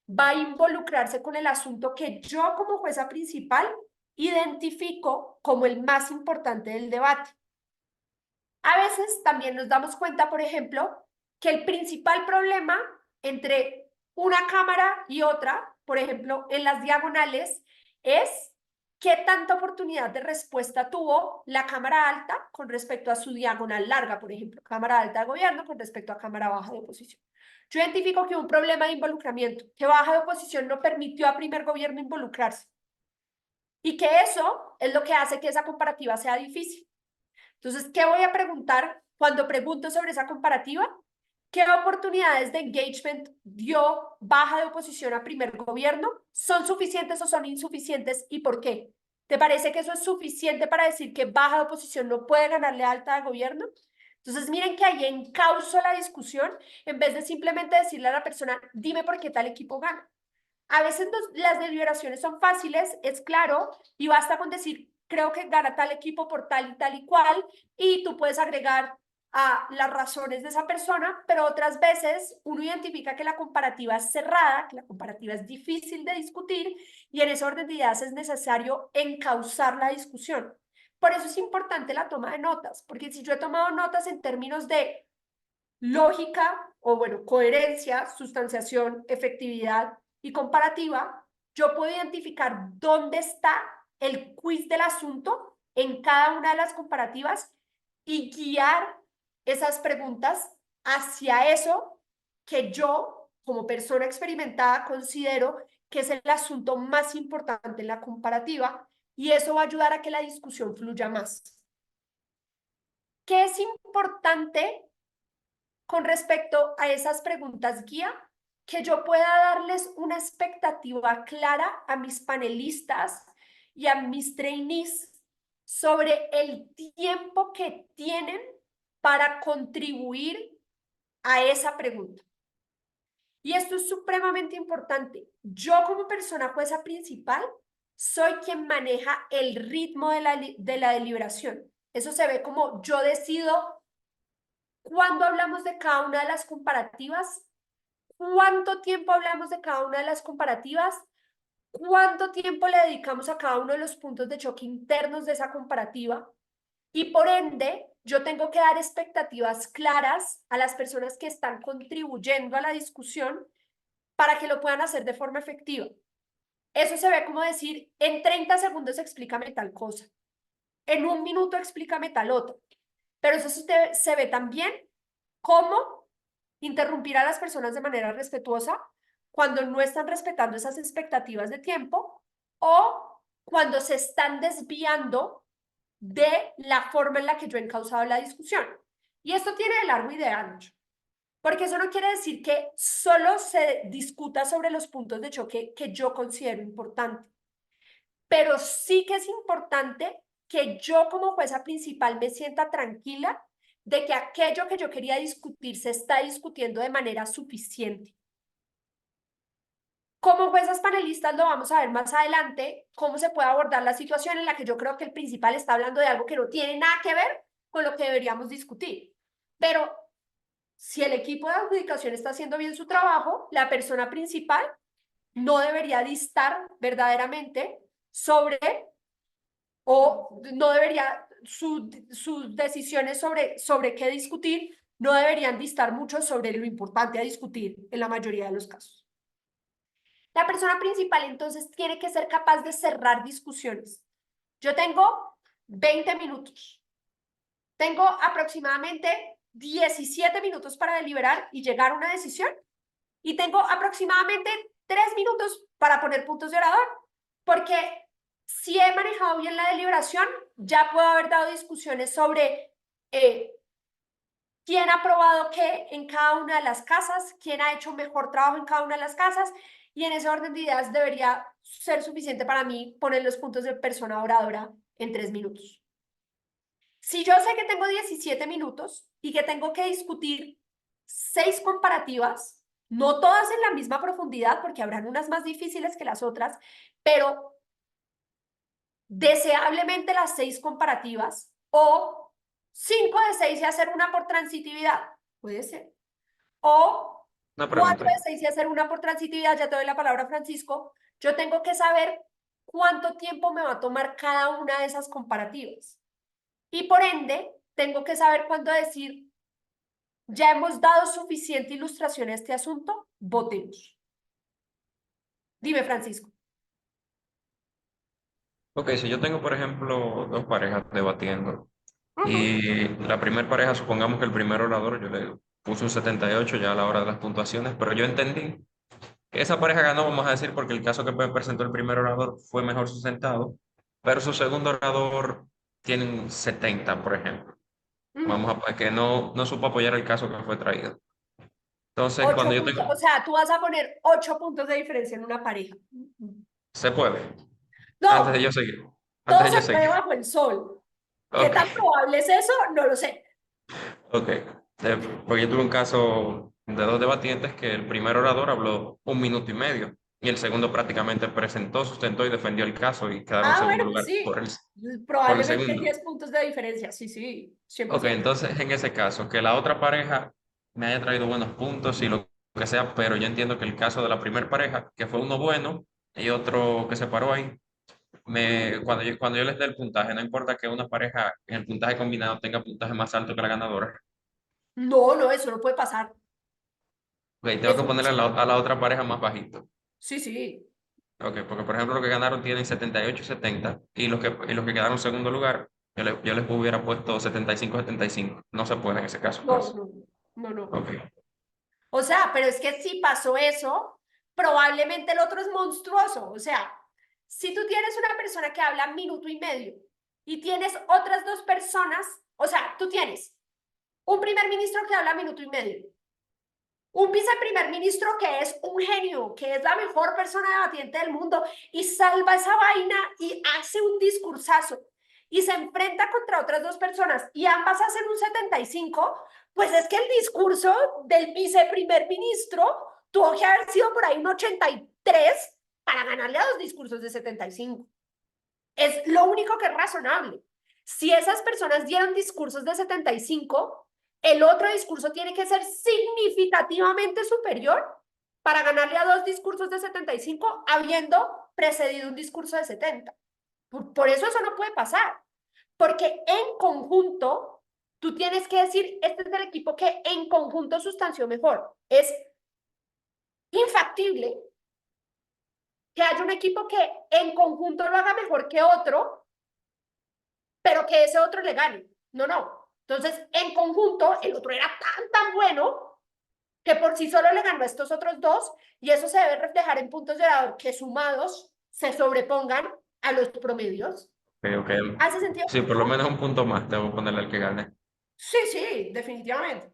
Speaker 1: va a involucrarse con el asunto que yo como jueza principal identifico como el más importante del debate. A veces también nos damos cuenta, por ejemplo, que el principal problema entre una cámara y otra, por ejemplo, en las diagonales, es qué tanta oportunidad de respuesta tuvo la cámara alta con respecto a su diagonal larga, por ejemplo, cámara alta de gobierno con respecto a cámara baja de oposición. Yo identifico que hubo un problema de involucramiento, que baja de oposición no permitió a primer gobierno involucrarse y que eso es lo que hace que esa comparativa sea difícil. Entonces, ¿qué voy a preguntar cuando pregunto sobre esa comparativa? ¿Qué oportunidades de engagement dio baja de oposición a primer gobierno? ¿Son suficientes o son insuficientes y por qué? ¿Te parece que eso es suficiente para decir que baja de oposición no puede ganarle a alta de gobierno? Entonces, miren que ahí encauzo la discusión en vez de simplemente decirle a la persona, dime por qué tal equipo gana. A veces las deliberaciones son fáciles, es claro, y basta con decir, creo que gana tal equipo por tal y cual, y tú puedes agregar a las razones de esa persona, pero otras veces uno identifica que la comparativa es cerrada, que la comparativa es difícil de discutir, y en ese orden de ideas es necesario encauzar la discusión. Por eso es importante la toma de notas, porque si yo he tomado notas en términos de lógica o, bueno, coherencia, sustanciación, efectividad y comparativa, yo puedo identificar dónde está el quiz del asunto en cada una de las comparativas y guiar esas preguntas hacia eso que yo, como persona experimentada, considero que es el asunto más importante en la comparativa, y eso va a ayudar a que la discusión fluya más. ¿Qué es importante con respecto a esas preguntas guía? Que yo pueda darles una expectativa clara a mis panelistas y a mis trainees sobre el tiempo que tienen para contribuir a esa pregunta. Y esto es supremamente importante. Yo, como persona jueza principal, soy quien maneja el ritmo de la deliberación. Eso se ve como yo decido cuándo hablamos de cada una de las comparativas, cuánto tiempo hablamos de cada una de las comparativas, cuánto tiempo le dedicamos a cada uno de los puntos de choque internos de esa comparativa, y por ende yo tengo que dar expectativas claras a las personas que están contribuyendo a la discusión para que lo puedan hacer de forma efectiva. Eso se ve como decir, en 30 segundos explícame tal cosa, en un minuto explícame tal otra, pero eso se ve también como interrumpir a las personas de manera respetuosa cuando no están respetando esas expectativas de tiempo o cuando se están desviando de la forma en la que yo he encauzado la discusión. Y esto tiene de largo y de ancho, porque eso no quiere decir que solo se discuta sobre los puntos de choque que yo considero importante, pero sí que es importante que yo, como jueza principal, me sienta tranquila de que aquello que yo quería discutir se está discutiendo de manera suficiente. Como juezas panelistas lo vamos a ver más adelante, cómo se puede abordar la situación en la que yo creo que el principal está hablando de algo que no tiene nada que ver con lo que deberíamos discutir. Pero si el equipo de adjudicación está haciendo bien su trabajo, la persona principal no debería distar verdaderamente sobre, o no debería, sus decisiones sobre qué discutir no deberían distar mucho sobre lo importante a discutir en la mayoría de los casos. La persona principal entonces tiene que ser capaz de cerrar discusiones. Yo tengo 20 minutos. Tengo aproximadamente 17 minutos para deliberar y llegar a una decisión. Y tengo aproximadamente 3 minutos para poner puntos de orador. Porque si he manejado bien la deliberación, ya puedo haber dado discusiones sobre quién ha probado qué en cada una de las casas, quién ha hecho mejor trabajo en cada una de las casas, y en ese orden de ideas debería ser suficiente para mí poner los puntos de persona oradora en 3 minutos. Si yo sé que tengo 17 minutos y que tengo que discutir 6 comparativas, no todas en la misma profundidad, porque habrán unas más difíciles que las otras, pero deseablemente las 6 comparativas, o 5 de 6 y hacer una por transitividad, puede ser, o
Speaker 3: Una
Speaker 1: 4
Speaker 3: pregunta.
Speaker 1: de 6 y hacer una por transitividad. Ya te doy la palabra, Francisco. Yo tengo que saber cuánto tiempo me va a tomar cada una de esas comparativas, y por ende tengo que saber cuándo decir, ya hemos dado suficiente ilustración a este asunto, votemos. Dime, Francisco.
Speaker 3: Ok, si yo tengo, por ejemplo, dos parejas debatiendo y la primera pareja, supongamos que el primer orador, yo le puse un 78 ya a la hora de las puntuaciones, pero yo entendí que esa pareja ganó, vamos a decir, porque el caso que me presentó el primer orador fue mejor sustentado, pero su segundo orador tiene un 70, por ejemplo. Vamos a poner que no supo apoyar el caso que fue traído. Entonces,
Speaker 1: 8
Speaker 3: cuando yo
Speaker 1: puntos,
Speaker 3: tengo,
Speaker 1: o sea, tú vas a poner 8 puntos de diferencia en una pareja.
Speaker 3: se puede, antes de
Speaker 1: No,
Speaker 3: yo seguir, antes
Speaker 1: todo
Speaker 3: de yo
Speaker 1: se puede
Speaker 3: seguir.
Speaker 1: bajo el sol. ¿Qué
Speaker 3: Ok,
Speaker 1: tan probable es eso? No lo sé.
Speaker 3: Ok, porque yo tuve un caso de dos debatientes que el primer orador habló 1 minuto y medio y el segundo prácticamente presentó, sustentó y defendió el caso y quedaron en
Speaker 1: Ah,
Speaker 3: segundo
Speaker 1: bueno, pues
Speaker 3: lugar
Speaker 1: sí,
Speaker 3: por el
Speaker 1: probablemente
Speaker 3: segundo.
Speaker 1: 10 puntos de diferencia, sí, sí,
Speaker 3: Ok,
Speaker 1: 100%.
Speaker 3: entonces en ese caso, que la otra pareja me haya traído buenos puntos y lo que sea, pero yo entiendo que el caso de la primera pareja, que fue uno bueno y otro que se paró ahí, cuando yo les dé el puntaje, no importa que una pareja en el puntaje combinado tenga puntaje más alto que la ganadora.
Speaker 1: No, no, eso no puede pasar.
Speaker 3: Ok, tengo que
Speaker 1: Eso,
Speaker 3: ponerle a la otra pareja más bajito.
Speaker 1: sí, sí.
Speaker 3: Ok, porque por ejemplo los que ganaron tienen 78 y 70 y los que quedaron en segundo lugar, yo les hubiera puesto 75 75. No se puede en ese caso,
Speaker 1: No,
Speaker 3: pues.
Speaker 1: no, no, no.
Speaker 3: Ok,
Speaker 1: O sea, pero es que si pasó eso, probablemente el otro es monstruoso. O sea, si tú tienes una persona que habla minuto y medio y tienes otras dos personas, o sea, tú tienes un primer ministro que habla minuto y medio, un viceprimer ministro que es un genio, que es la mejor persona debatiente del mundo y salva esa vaina y hace un discursazo y se enfrenta contra otras dos personas y ambas hacen un 75, pues es que el discurso del viceprimer ministro tuvo que haber sido por ahí un 83 para ganarle a dos discursos de 75. Es lo único que es razonable. Si esas personas dieron discursos de 75, el otro discurso tiene que ser significativamente superior para ganarle a dos discursos de 75, habiendo precedido un discurso de 70. Por eso no puede pasar, porque en conjunto tú tienes que decir, este es el equipo que en conjunto sustanció mejor. Es infactible que haya un equipo que en conjunto lo haga mejor que otro, pero que ese otro le gane. No, no. Entonces, en conjunto, el otro era tan bueno que por sí solo le ganó a estos otros dos y eso se debe reflejar en puntos de orador que sumados se sobrepongan a los promedios.
Speaker 3: ok.
Speaker 1: ¿Hace sentido?
Speaker 3: Sí, por lo menos un punto más tengo que ponerle al que gane.
Speaker 1: Sí, sí, definitivamente.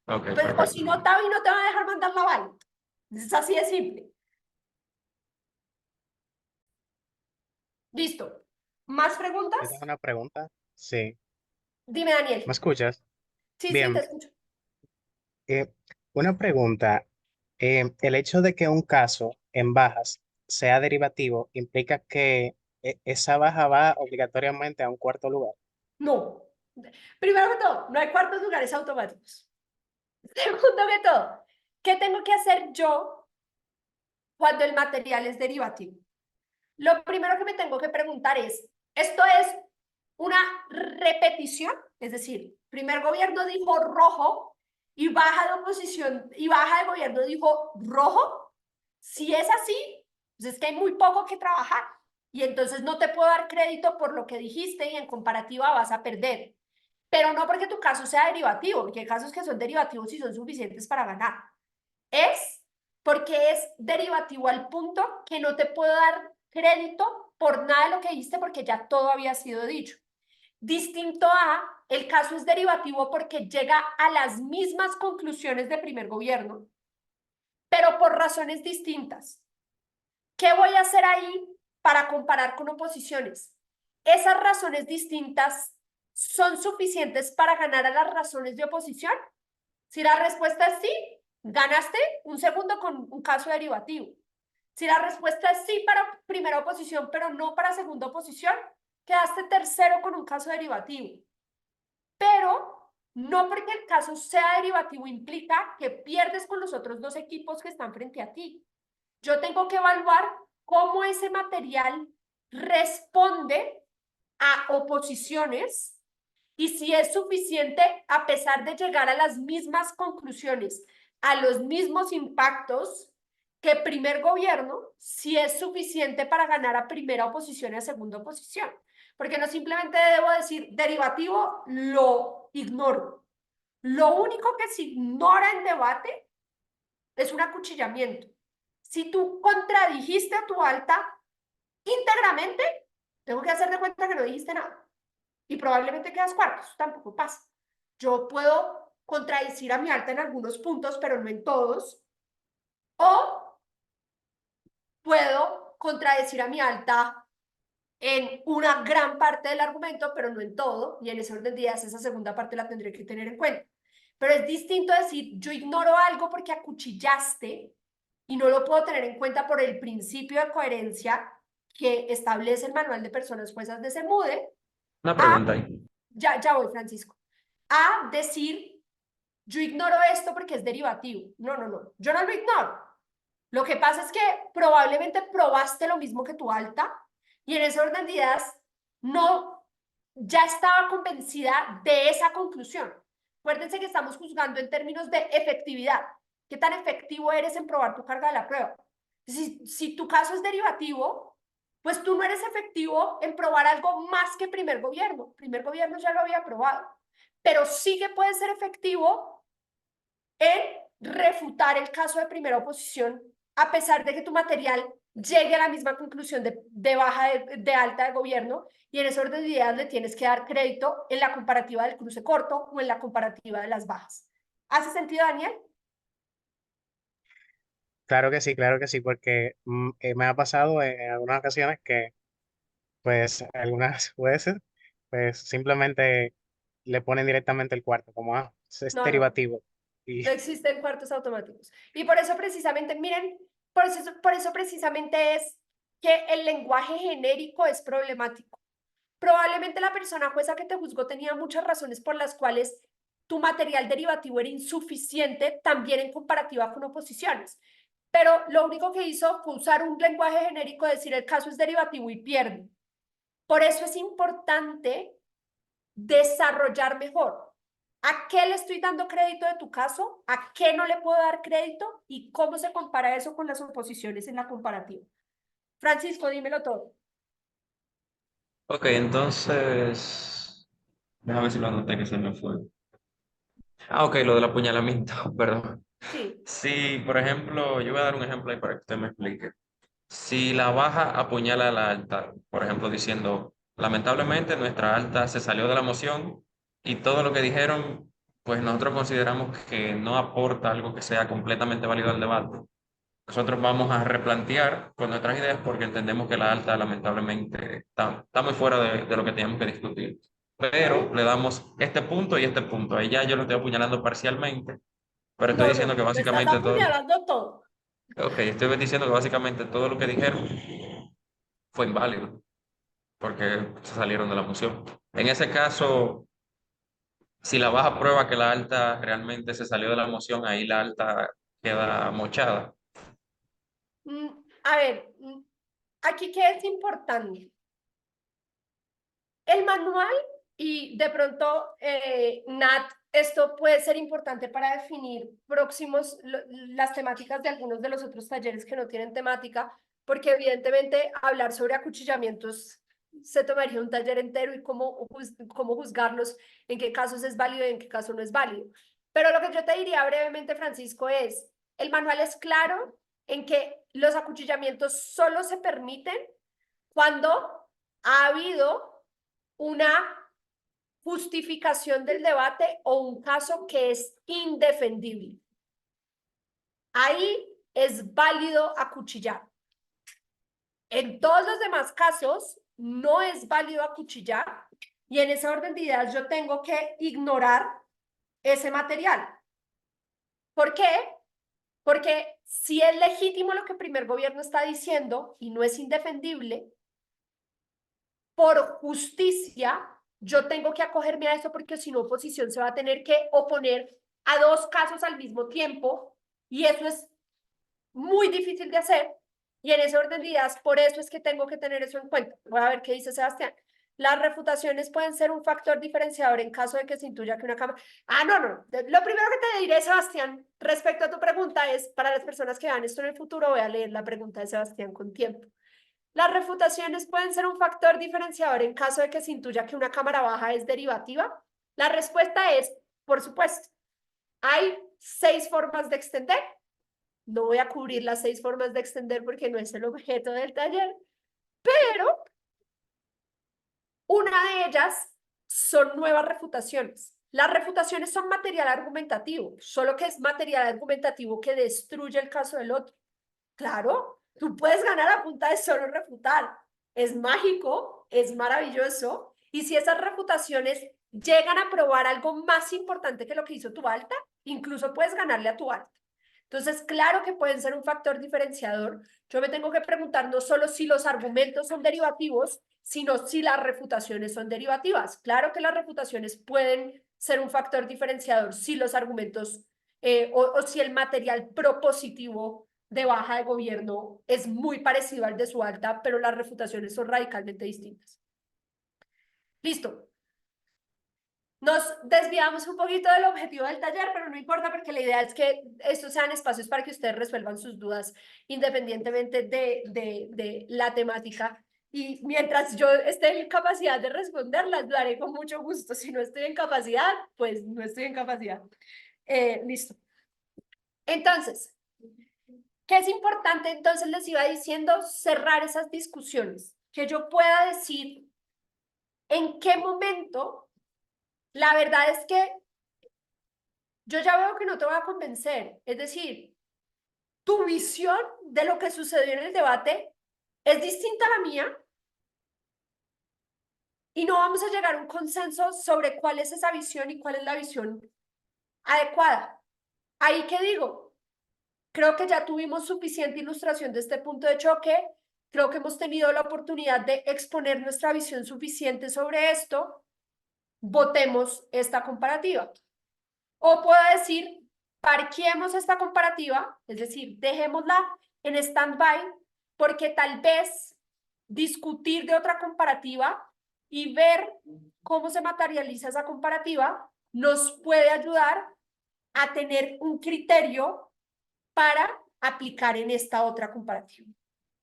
Speaker 3: Ok,
Speaker 1: Pues, o
Speaker 3: perfecto.
Speaker 1: si no, Tavi no te va a dejar mandar la bala. Es así de simple. Listo. ¿Más
Speaker 5: Yo tengo
Speaker 1: preguntas?
Speaker 5: una pregunta. Sí.
Speaker 1: Dime,
Speaker 5: ¿Me
Speaker 1: Daniel.
Speaker 5: escuchas?
Speaker 1: Sí, sí, te
Speaker 5: Bien.
Speaker 1: escucho.
Speaker 5: eh, una pregunta. El hecho de que un caso en bajas sea derivativo implica que esa baja va obligatoriamente a un cuarto lugar.
Speaker 1: No. Primero que todo, no hay cuartos lugares automáticos. Segundo que todo, ¿qué tengo que hacer yo cuando el material es derivativo? Lo primero que me tengo que preguntar es, ¿esto es una repetición? Es decir, primer gobierno dijo rojo y baja de oposición y baja de gobierno dijo rojo. Si es así, pues es que hay muy poco que trabajar y entonces no te puedo dar crédito por lo que dijiste y en comparativa vas a perder. Pero no porque tu caso sea derivativo, porque hay casos que son derivativos y son suficientes para ganar. Es porque es derivativo al punto que no te puedo dar crédito por nada de lo que dijiste porque ya todo había sido dicho. Distinto a, el caso es derivativo porque llega a las mismas conclusiones de primer gobierno, pero por razones distintas. ¿Qué voy a hacer ahí para comparar con oposiciones? ¿Esas razones distintas son suficientes para ganar a las razones de oposición? Si la respuesta es sí, ganaste un segundo con un caso derivativo. Si la respuesta es sí para primera oposición, pero no para segunda oposición, quedaste tercero con un caso derivativo. Pero no porque el caso sea derivativo implica que pierdes con los otros dos equipos que están frente a ti. Yo tengo que evaluar cómo ese material responde a oposiciones y si es suficiente a pesar de llegar a las mismas conclusiones, a los mismos impactos que primer gobierno, si es suficiente para ganar a primera oposición y a segunda oposición. Porque no simplemente debo decir derivativo, lo ignoro. Lo único que se ignora en debate es un acuchillamiento. Si tú contradijiste a tu alta íntegramente, tengo que hacer de cuenta que no dijiste nada. Y probablemente quedas cuarto, eso tampoco pasa. Yo puedo contradecir a mi alta en algunos puntos, pero no en todos. O puedo contradecir a mi alta en una gran parte del argumento, pero no en todo. Y en ese orden de ideas, esa segunda parte la tendré que tener en cuenta. Pero es distinto decir, yo ignoro algo porque acuchillaste y no lo puedo tener en cuenta por el principio de coherencia que establece el Manual de Personas Juezas de Semude.
Speaker 3: Una pregunta ahí.
Speaker 1: Ya voy, Francisco. A decir, yo ignoro esto porque es derivativo. No, yo no lo ignoro. Lo que pasa es que probablemente probaste lo mismo que tu alta y en ese orden de ideas no, ya estaba convencida de esa conclusión. Acuérdense que estamos juzgando en términos de efectividad. ¿Qué tan efectivo eres en probar tu carga de la prueba? Si tu caso es derivativo, pues tú no eres efectivo en probar algo más que primer gobierno. Primer gobierno ya lo había probado. Pero sí que puede ser efectivo en refutar el caso de primera oposición, a pesar de que tu material llegue a la misma conclusión de baja de alta de gobierno, y en ese orden de ideas le tienes que dar crédito en la comparativa del cruce corto o en la comparativa de las bajas. ¿Hace sentido, Daniel?
Speaker 5: Claro que sí, porque me ha pasado en algunas ocasiones que pues algunas jueces pues simplemente le ponen directamente el cuarto, como es
Speaker 1: No.
Speaker 5: derivativo. Y
Speaker 1: No existen cuartos automáticos. Y por eso precisamente, miren, por eso precisamente es que el lenguaje genérico es problemático. Probablemente la persona jueza que te juzgó tenía muchas razones por las cuales tu material derivativo era insuficiente también en comparativa con oposiciones. Pero lo único que hizo fue usar un lenguaje genérico, decir el caso es derivativo y pierde. Por eso es importante desarrollar mejor. ¿A qué le estoy dando crédito de tu caso? ¿A qué no le puedo dar crédito? ¿Y cómo se compara eso con las oposiciones en la comparativa? Francisco, dímelo todo.
Speaker 3: Ok, entonces, déjame ver si lo anoté que se me fue. Ah, ok, lo del apuñalamiento, perdón.
Speaker 1: Sí.
Speaker 3: Si, por ejemplo, yo voy a dar un ejemplo ahí para que usted me explique. Si la baja apuñala a la alta, por ejemplo, diciendo, lamentablemente nuestra alta se salió de la moción y todo lo que dijeron, pues nosotros consideramos que no aporta algo que sea completamente válido al debate. Nosotros vamos a replantear con nuestras ideas porque entendemos que la alta lamentablemente está muy fuera de lo que teníamos que discutir. Pero le damos este punto y este punto. Ahí ya yo lo estoy apuñalando parcialmente, pero estoy diciendo que
Speaker 1: Lo estás
Speaker 3: básicamente todo,
Speaker 1: apuñalando todo.
Speaker 3: ok, estoy diciendo que básicamente todo lo que dijeron fue inválido porque se salieron de la moción. En ese caso, si la baja prueba que la alta realmente se salió de la moción, ahí la alta queda mochada.
Speaker 1: A ver, aquí qué es importante. El manual y de pronto, Nat, esto puede ser importante para definir las temáticas de algunos de los otros talleres que no tienen temática, porque evidentemente hablar sobre acuchillamientos se tomaría un taller entero y cómo juzgarlos, en qué casos es válido y en qué casos no es válido. Pero lo que yo te diría brevemente, Francisco, es, el manual es claro en que los acuchillamientos solo se permiten cuando ha habido una justificación del debate o un caso que es indefendible. Ahí es válido acuchillar. En todos los demás casos no es válido acuchillar y en ese orden de ideas yo tengo que ignorar ese material. ¿Por qué? Porque si es legítimo lo que el primer gobierno está diciendo y no es indefendible, por justicia, yo tengo que acogerme a eso porque si no, oposición se va a tener que oponer a dos casos al mismo tiempo y eso es muy difícil de hacer. Y en ese orden de ideas, por eso es que tengo que tener eso en cuenta. Voy a ver qué dice Sebastián. Las refutaciones pueden ser un factor diferenciador en caso de que se intuya que una cámara... No. Lo primero que te diré, Sebastián, respecto a tu pregunta es, para las personas que vean esto en el futuro, voy a leer la pregunta de Sebastián con tiempo. Las refutaciones pueden ser un factor diferenciador en caso de que se intuya que una cámara baja es derivativa. La respuesta es, por supuesto. Hay 6 formas de extender. No voy a cubrir las 6 formas de extender porque no es el objeto del taller, pero una de ellas son nuevas refutaciones. Las refutaciones son material argumentativo, solo que es material argumentativo que destruye el caso del otro. Claro, tú puedes ganar a punta de solo refutar. Es mágico, es maravilloso. Y si esas refutaciones llegan a probar algo más importante que lo que hizo tu alta, incluso puedes ganarle a tu alta. Entonces, claro que pueden ser un factor diferenciador. Yo me tengo que preguntar no solo si los argumentos son derivativos, sino si las refutaciones son derivativas. Claro que las refutaciones pueden ser un factor diferenciador si los argumentos o si el material propositivo de baja de gobierno es muy parecido al de su alta, pero las refutaciones son radicalmente distintas. Listo. Nos desviamos un poquito del objetivo del taller, pero no importa porque la idea es que estos sean espacios para que ustedes resuelvan sus dudas independientemente de la temática. Y mientras yo esté en capacidad de responderlas, lo haré con mucho gusto. Si no estoy en capacidad, pues no estoy en capacidad. Listo. Entonces, ¿qué es importante? Entonces les iba diciendo cerrar esas discusiones, que yo pueda decir en qué momento. La verdad es que yo ya veo que no te voy a convencer. Es decir, tu visión de lo que sucedió en el debate es distinta a la mía y no vamos a llegar a un consenso sobre cuál es esa visión y cuál es la visión adecuada. Ahí que digo, creo que ya tuvimos suficiente ilustración de este punto de choque. Creo que hemos tenido la oportunidad de exponer nuestra visión suficiente sobre esto. Votemos esta comparativa. O puedo decir, parquemos esta comparativa, es decir, dejémosla en stand-by, porque tal vez discutir de otra comparativa y ver cómo se materializa esa comparativa nos puede ayudar a tener un criterio para aplicar en esta otra comparativa.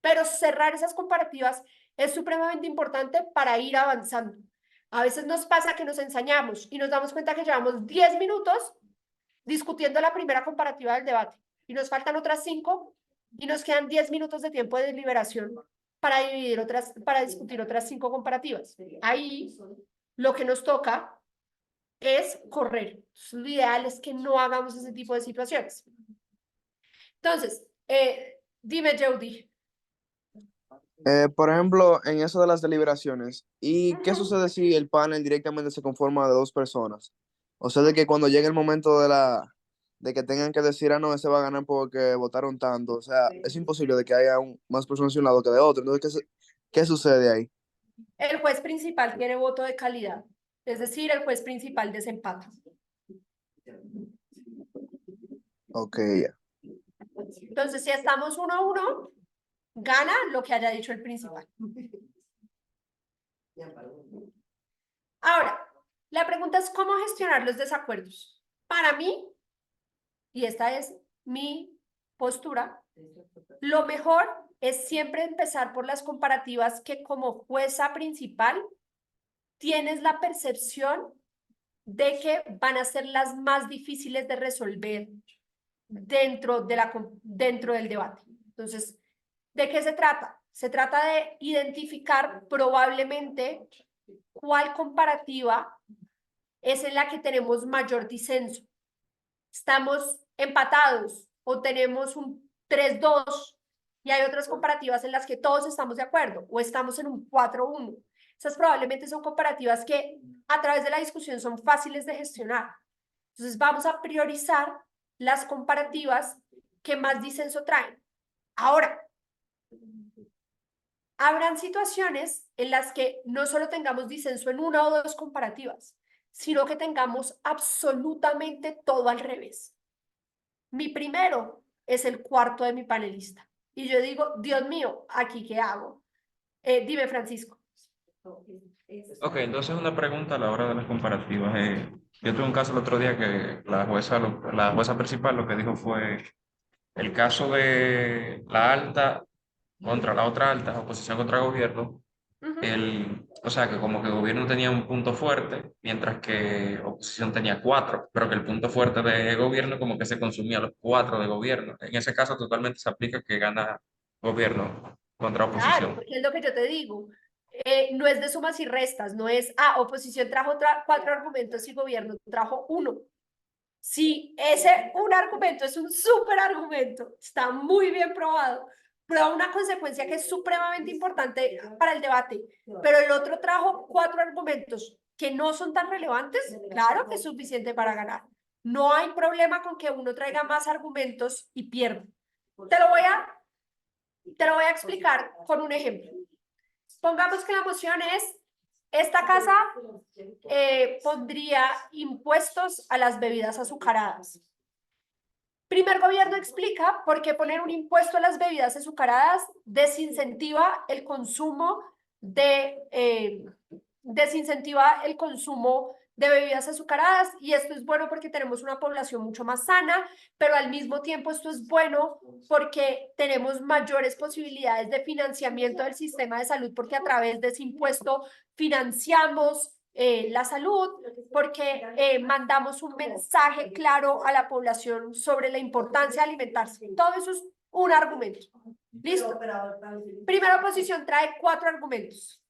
Speaker 1: Pero cerrar esas comparativas es supremamente importante para ir avanzando. A veces nos pasa que nos ensañamos y nos damos cuenta que llevamos 10 minutos discutiendo la primera comparativa del debate y nos faltan otras 5 y nos quedan 10 minutos de tiempo de deliberación para discutir otras 5 comparativas. Ahí lo que nos toca es correr. Lo ideal es que no hagamos ese tipo de situaciones. Entonces, dime, Jody.
Speaker 6: Por ejemplo, en eso de las deliberaciones, ¿y qué sucede si el panel directamente se conforma de dos personas? O sea, de que cuando llegue el momento de que tengan que decir, ah, no, ese va a ganar porque votaron tanto. O sea, es imposible de que haya más personas de un lado que de otro. Entonces, ¿qué sucede ahí?
Speaker 1: El juez principal tiene voto de calidad, es decir, el juez principal desempata.
Speaker 6: Ok, ya.
Speaker 1: Entonces, si estamos 1-1, gana lo que haya dicho el principal. Ahora, la pregunta es cómo gestionar los desacuerdos. Para mí, y esta es mi postura, lo mejor es siempre empezar por las comparativas que como jueza principal tienes la percepción de que van a ser las más difíciles de resolver dentro del debate. Entonces, ¿de qué se trata? Se trata de identificar probablemente cuál comparativa es en la que tenemos mayor disenso. Estamos empatados o tenemos un 3-2 y hay otras comparativas en las que todos estamos de acuerdo o estamos en un 4-1. Esas probablemente son comparativas que a través de la discusión son fáciles de gestionar. Entonces vamos a priorizar las comparativas que más disenso traen. Ahora, habrán situaciones en las que no solo tengamos disenso en una o dos comparativas, sino que tengamos absolutamente todo al revés. Mi primero es el cuarto de mi panelista. Y yo digo, Dios mío, ¿aquí qué hago? Dime, Francisco.
Speaker 3: Ok, entonces una pregunta a la hora de las comparativas. Yo tuve un caso el otro día que la jueza principal lo que dijo fue el caso de la alta contra la otra alta, oposición contra gobierno. O sea, que como que el gobierno tenía un punto fuerte, mientras que oposición tenía 4, pero que el punto fuerte de gobierno como que se consumía los 4 de gobierno. En ese caso totalmente se aplica que gana gobierno contra
Speaker 1: Claro,
Speaker 3: oposición.
Speaker 1: porque es lo que yo te digo. No es de sumas y restas, no es, oposición trajo 4 argumentos y gobierno trajo 1. Si ese un argumento es un súper argumento, está muy bien probado, pero una consecuencia que es supremamente importante para el debate, pero el otro trajo 4 argumentos que no son tan relevantes, claro que es suficiente para ganar. No hay problema con que uno traiga más argumentos y pierda. Te lo voy a explicar con un ejemplo. Pongamos que la moción es, esta casa pondría impuestos a las bebidas azucaradas. Primer Gobierno explica por qué poner un impuesto a las bebidas azucaradas desincentiva el consumo de bebidas azucaradas, y esto es bueno porque tenemos una población mucho más sana, pero al mismo tiempo esto es bueno porque tenemos mayores posibilidades de financiamiento del sistema de salud, porque a través de ese impuesto financiamos la salud, porque mandamos un mensaje claro a la población sobre la importancia de alimentarse. Todo eso es un argumento. ¿Listo? Primera oposición trae 4 argumentos.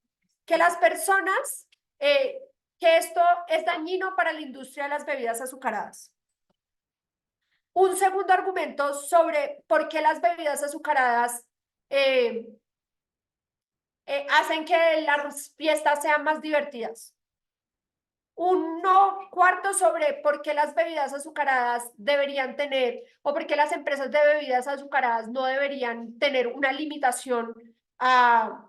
Speaker 1: Que las personas, que esto es dañino para la industria de las bebidas azucaradas. Un segundo argumento sobre por qué las bebidas azucaradas hacen que las fiestas sean más divertidas. Cuarto sobre por qué las bebidas azucaradas deberían tener, o por qué las empresas de bebidas azucaradas no deberían tener una limitación a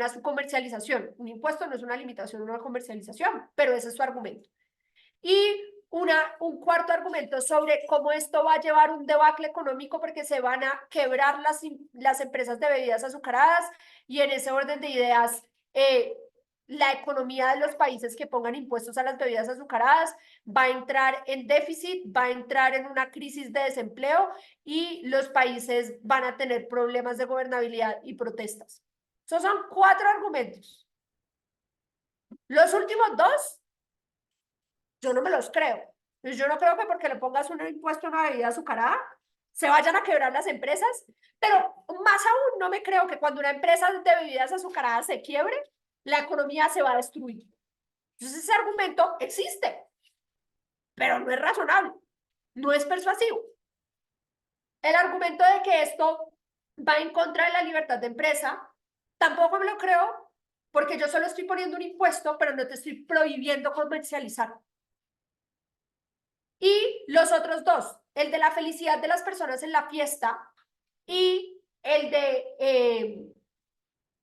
Speaker 1: su comercialización. Un impuesto no es una limitación, una comercialización, pero ese es su argumento. Y un cuarto argumento sobre cómo esto va a llevar un debacle económico porque se van a quebrar las empresas de bebidas azucaradas, y en ese orden de ideas, la economía de los países que pongan impuestos a las bebidas azucaradas va a entrar en déficit, va a entrar en una crisis de desempleo, y los países van a tener problemas de gobernabilidad y protestas. Esos son 4 argumentos. Los últimos 2, yo no me los creo. Yo no creo que porque le pongas un impuesto a una bebida azucarada se vayan a quebrar las empresas, pero más aún no me creo que cuando una empresa de bebidas azucaradas se quiebre, la economía se va a destruir. Entonces ese argumento existe, pero no es razonable, no es persuasivo. El argumento de que esto va en contra de la libertad de empresa, tampoco me lo creo, porque yo solo estoy poniendo un impuesto, pero no te estoy prohibiendo comercializar. Y los otros 2, el de la felicidad de las personas en la fiesta y el de,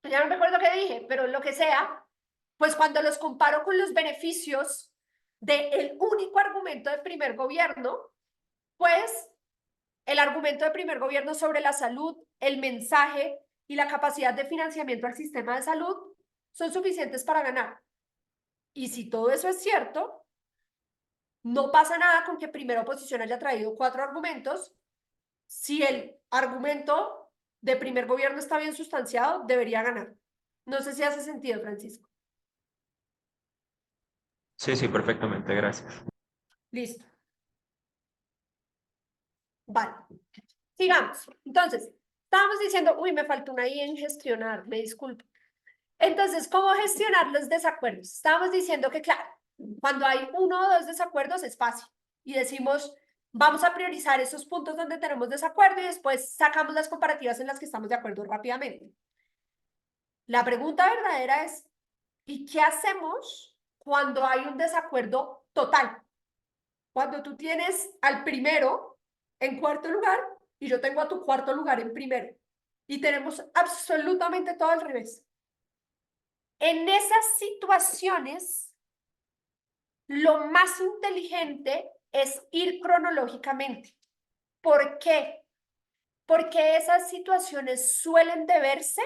Speaker 1: ya no me acuerdo qué dije, pero lo que sea, pues cuando los comparo con los beneficios del único argumento de Primer Gobierno, pues el argumento de Primer Gobierno sobre la salud, el mensaje y la capacidad de financiamiento al sistema de salud son suficientes para ganar. Y si todo eso es cierto, no pasa nada con que Primera Oposición haya traído 4 argumentos. Si el argumento de Primer Gobierno está bien sustanciado, debería ganar. No sé si hace sentido, Francisco.
Speaker 3: Sí, sí, perfectamente, gracias.
Speaker 1: Listo. Vale. Sigamos. Entonces, estábamos diciendo, uy, me faltó una I en gestionar, me disculpo. Entonces, ¿cómo gestionar los desacuerdos? Estábamos diciendo que, claro, cuando hay 1 o 2 desacuerdos es fácil y decimos, vamos a priorizar esos puntos donde tenemos desacuerdo y después sacamos las comparativas en las que estamos de acuerdo rápidamente. La pregunta verdadera es, ¿y qué hacemos cuando hay un desacuerdo total? Cuando tú tienes al primero en cuarto lugar y yo tengo a tu cuarto lugar en primero y tenemos absolutamente todo al revés. En esas situaciones, lo más inteligente es ir cronológicamente. ¿Por qué? Porque esas situaciones suelen deberse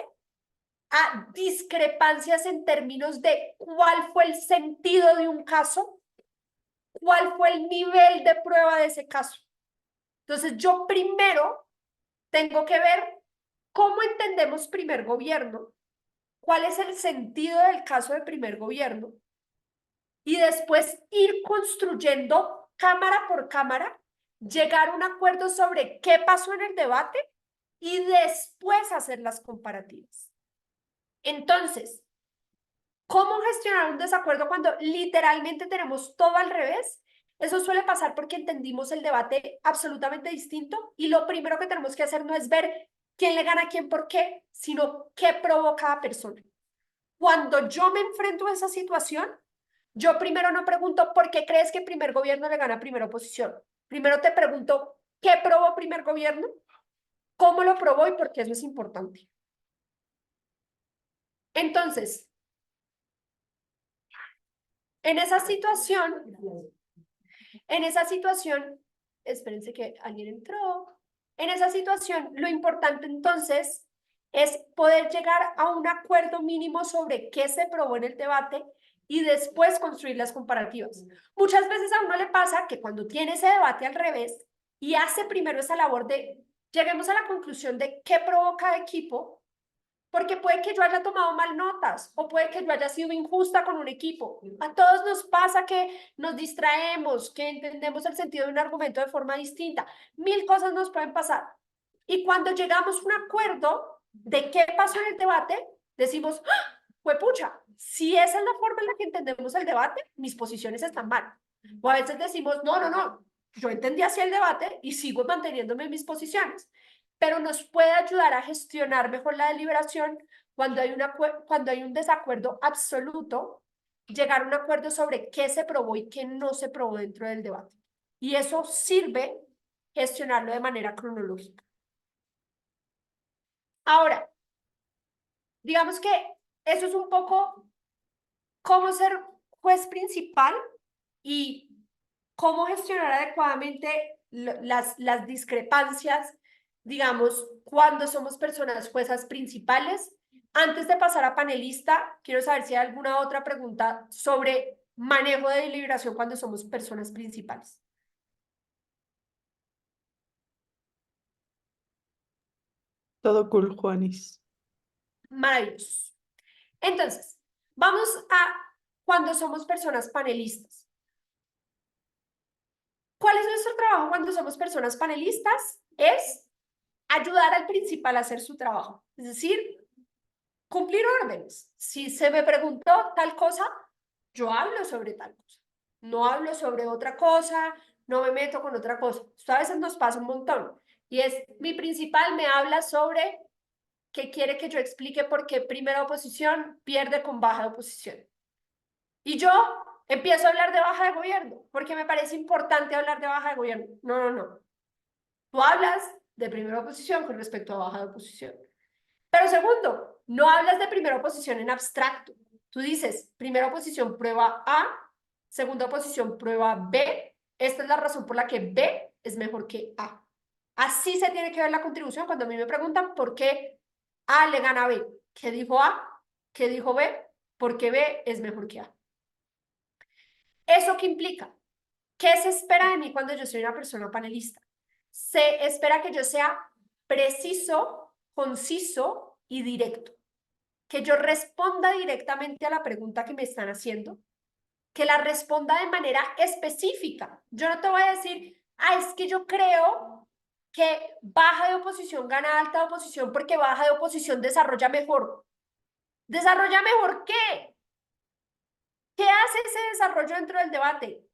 Speaker 1: a discrepancias en términos de cuál fue el sentido de un caso, cuál fue el nivel de prueba de ese caso. Entonces, yo primero tengo que ver cómo entendemos Primer Gobierno, cuál es el sentido del caso de Primer Gobierno, y después ir construyendo cámara por cámara, llegar a un acuerdo sobre qué pasó en el debate y después hacer las comparativas. Entonces, ¿cómo gestionar un desacuerdo cuando literalmente tenemos todo al revés? Eso suele pasar porque entendimos el debate absolutamente distinto y lo primero que tenemos que hacer no es ver quién le gana a quién por qué, sino qué provoca a cada persona. Cuando yo me enfrento a esa situación, yo primero no pregunto por qué crees que primer gobierno le gana a primera oposición. Primero te pregunto qué probó primer gobierno, cómo lo probó y por qué eso es importante. Entonces, en esa situación, espérense que alguien entró. En esa situación, lo importante entonces es poder llegar a un acuerdo mínimo sobre qué se probó en el debate y después construir las comparativas. Muchas veces a uno le pasa que cuando tiene ese debate al revés y hace primero esa labor de lleguemos a la conclusión de qué probó cada equipo, porque puede que yo haya tomado mal notas o puede que yo haya sido injusta con un equipo. A todos nos pasa que nos distraemos, que entendemos el sentido de un argumento de forma distinta. Mil cosas nos pueden pasar. Y cuando llegamos a un acuerdo de qué pasó en el debate, decimos, ¡ah! Pucha, si esa es la forma en la que entendemos el debate, mis posiciones están mal. O a veces decimos, no, yo entendí así el debate y sigo manteniéndome en mis posiciones, pero nos puede ayudar a gestionar mejor la deliberación cuando hay un desacuerdo absoluto, llegar a un acuerdo sobre qué se probó y qué no se probó dentro del debate. Y eso sirve gestionarlo de manera cronológica. Ahora, digamos que eso es un poco cómo ser juez principal y cómo gestionar adecuadamente las discrepancias, digamos, cuando somos personas juezas principales. Antes de pasar a panelista, quiero saber si hay alguna otra pregunta sobre manejo de deliberación cuando somos personas principales.
Speaker 2: Todo cool, Juanis.
Speaker 1: Maravilloso. Entonces, vamos a cuando somos personas panelistas. ¿Cuál es nuestro trabajo cuando somos personas panelistas? Es ayudar al principal a hacer su trabajo. Es decir, cumplir órdenes. Si se me preguntó tal cosa, yo hablo sobre tal cosa. No hablo sobre otra cosa, no me meto con otra cosa. Esto a veces nos pasa un montón. Y es, mi principal me habla sobre que quiere que yo explique por qué primera oposición pierde con baja de oposición. Y yo empiezo a hablar de baja de gobierno, porque me parece importante hablar de baja de gobierno. No. Tú hablas de primera oposición con respecto a baja de oposición. Pero segundo, no hablas de primera oposición en abstracto. Tú dices, primera oposición prueba A, segunda oposición prueba B. Esta es la razón por la que B es mejor que A. Así se tiene que ver la contribución cuando a mí me preguntan por qué A le gana a B. ¿Qué dijo A? ¿Qué dijo B? ¿Por qué B es mejor que A? ¿Eso qué implica? ¿Qué se espera de mí cuando yo soy una persona panelista? Se espera que yo sea preciso, conciso y directo. Que yo responda directamente a la pregunta que me están haciendo, que la responda de manera específica. Yo no te voy a decir, es que yo creo que baja de oposición gana alta de oposición porque baja de oposición desarrolla mejor. ¿Desarrolla mejor qué? ¿Qué hace ese desarrollo dentro del debate?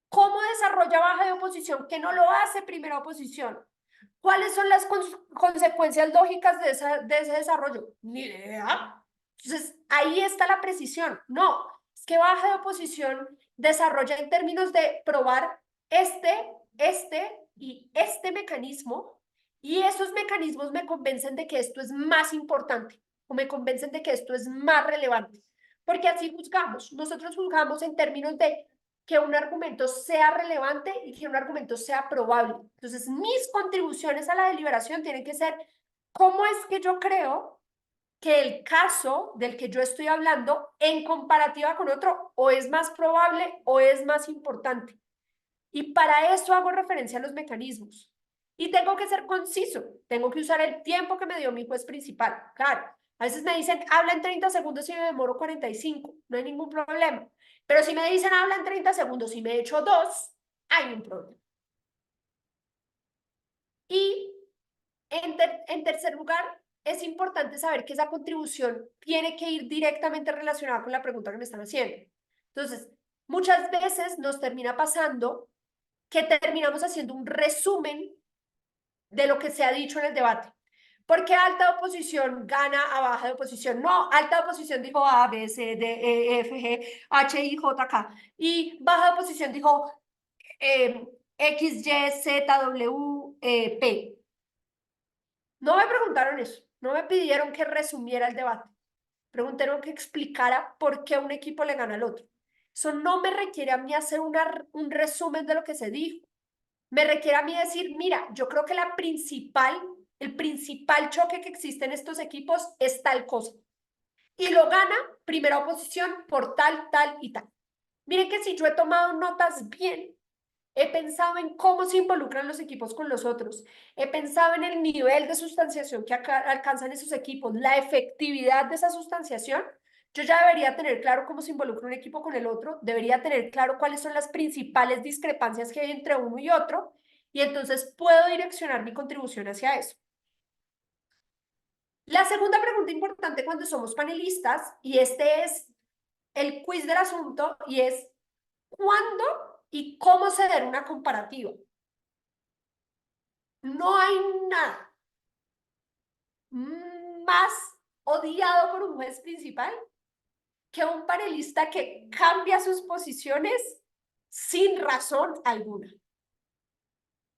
Speaker 1: ¿Cómo desarrolla baja de oposición que no lo hace primera oposición? ¿Cuáles son las consecuencias lógicas de ese desarrollo? Ni idea. Entonces, ahí está la precisión. No, es que baja de oposición desarrolla en términos de probar este y este mecanismo, y esos mecanismos me convencen de que esto es más importante o me convencen de que esto es más relevante. Porque así juzgamos. Nosotros juzgamos en términos de que un argumento sea relevante y que un argumento sea probable. Entonces, mis contribuciones a la deliberación tienen que ser cómo es que yo creo que el caso del que yo estoy hablando en comparativa con otro o es más probable o es más importante. Y para eso hago referencia a los mecanismos. Y tengo que ser conciso, tengo que usar el tiempo que me dio mi juez principal. Claro, a veces me dicen, habla en 30 segundos y me demoro 45, no hay ningún problema. Pero si me dicen, habla en 30 segundos y me echo 2, hay un problema. Y en tercer lugar, es importante saber que esa contribución tiene que ir directamente relacionada con la pregunta que me están haciendo. Entonces, muchas veces nos termina pasando que terminamos haciendo un resumen de lo que se ha dicho en el debate. ¿Por qué alta oposición gana a baja de oposición? No, alta oposición dijo A, B, C, D, E, F, G, H, I, J, K. Y baja de oposición dijo X, Y, Z, W, P. No me preguntaron eso, no me pidieron que resumiera el debate, preguntaron que explicara por qué un equipo le gana al otro. Eso no me requiere a mí hacer un resumen de lo que se dijo, me requiere a mí decir, mira, yo creo que el principal choque que existe en estos equipos es tal cosa. Y lo gana primera oposición por tal, tal y tal. Miren que si yo he tomado notas bien, he pensado en cómo se involucran los equipos con los otros. He pensado en el nivel de sustanciación que alcanzan esos equipos, la efectividad de esa sustanciación. Yo ya debería tener claro cómo se involucra un equipo con el otro, debería tener claro cuáles son las principales discrepancias que hay entre uno y otro, y entonces puedo direccionar mi contribución hacia eso. La segunda pregunta importante cuando somos panelistas, y este es el quiz del asunto, y es ¿cuándo y cómo ceder una comparativa? No hay nada más odiado por un juez principal que un panelista que cambia sus posiciones sin razón alguna.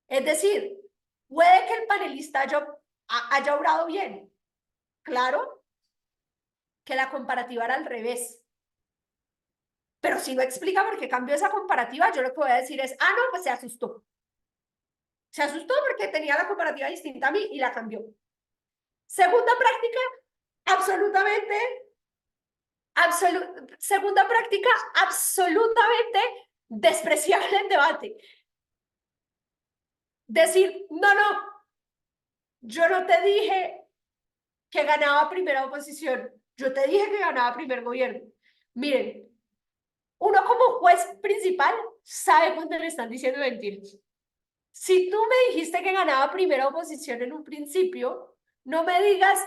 Speaker 1: Es decir, puede que el panelista haya obrado bien. Claro que la comparativa era al revés. Pero si no explica por qué cambió esa comparativa, yo lo que voy a decir es, no, pues se asustó. Se asustó porque tenía la comparativa distinta a mí y la cambió. Segunda práctica, segunda práctica absolutamente despreciable en debate. Decir, no, yo no te dije que ganaba primera oposición, yo te dije que ganaba primer gobierno. Miren, uno como juez principal sabe cuando le están diciendo mentiras. Si tú me dijiste que ganaba primera oposición en un principio, no me digas,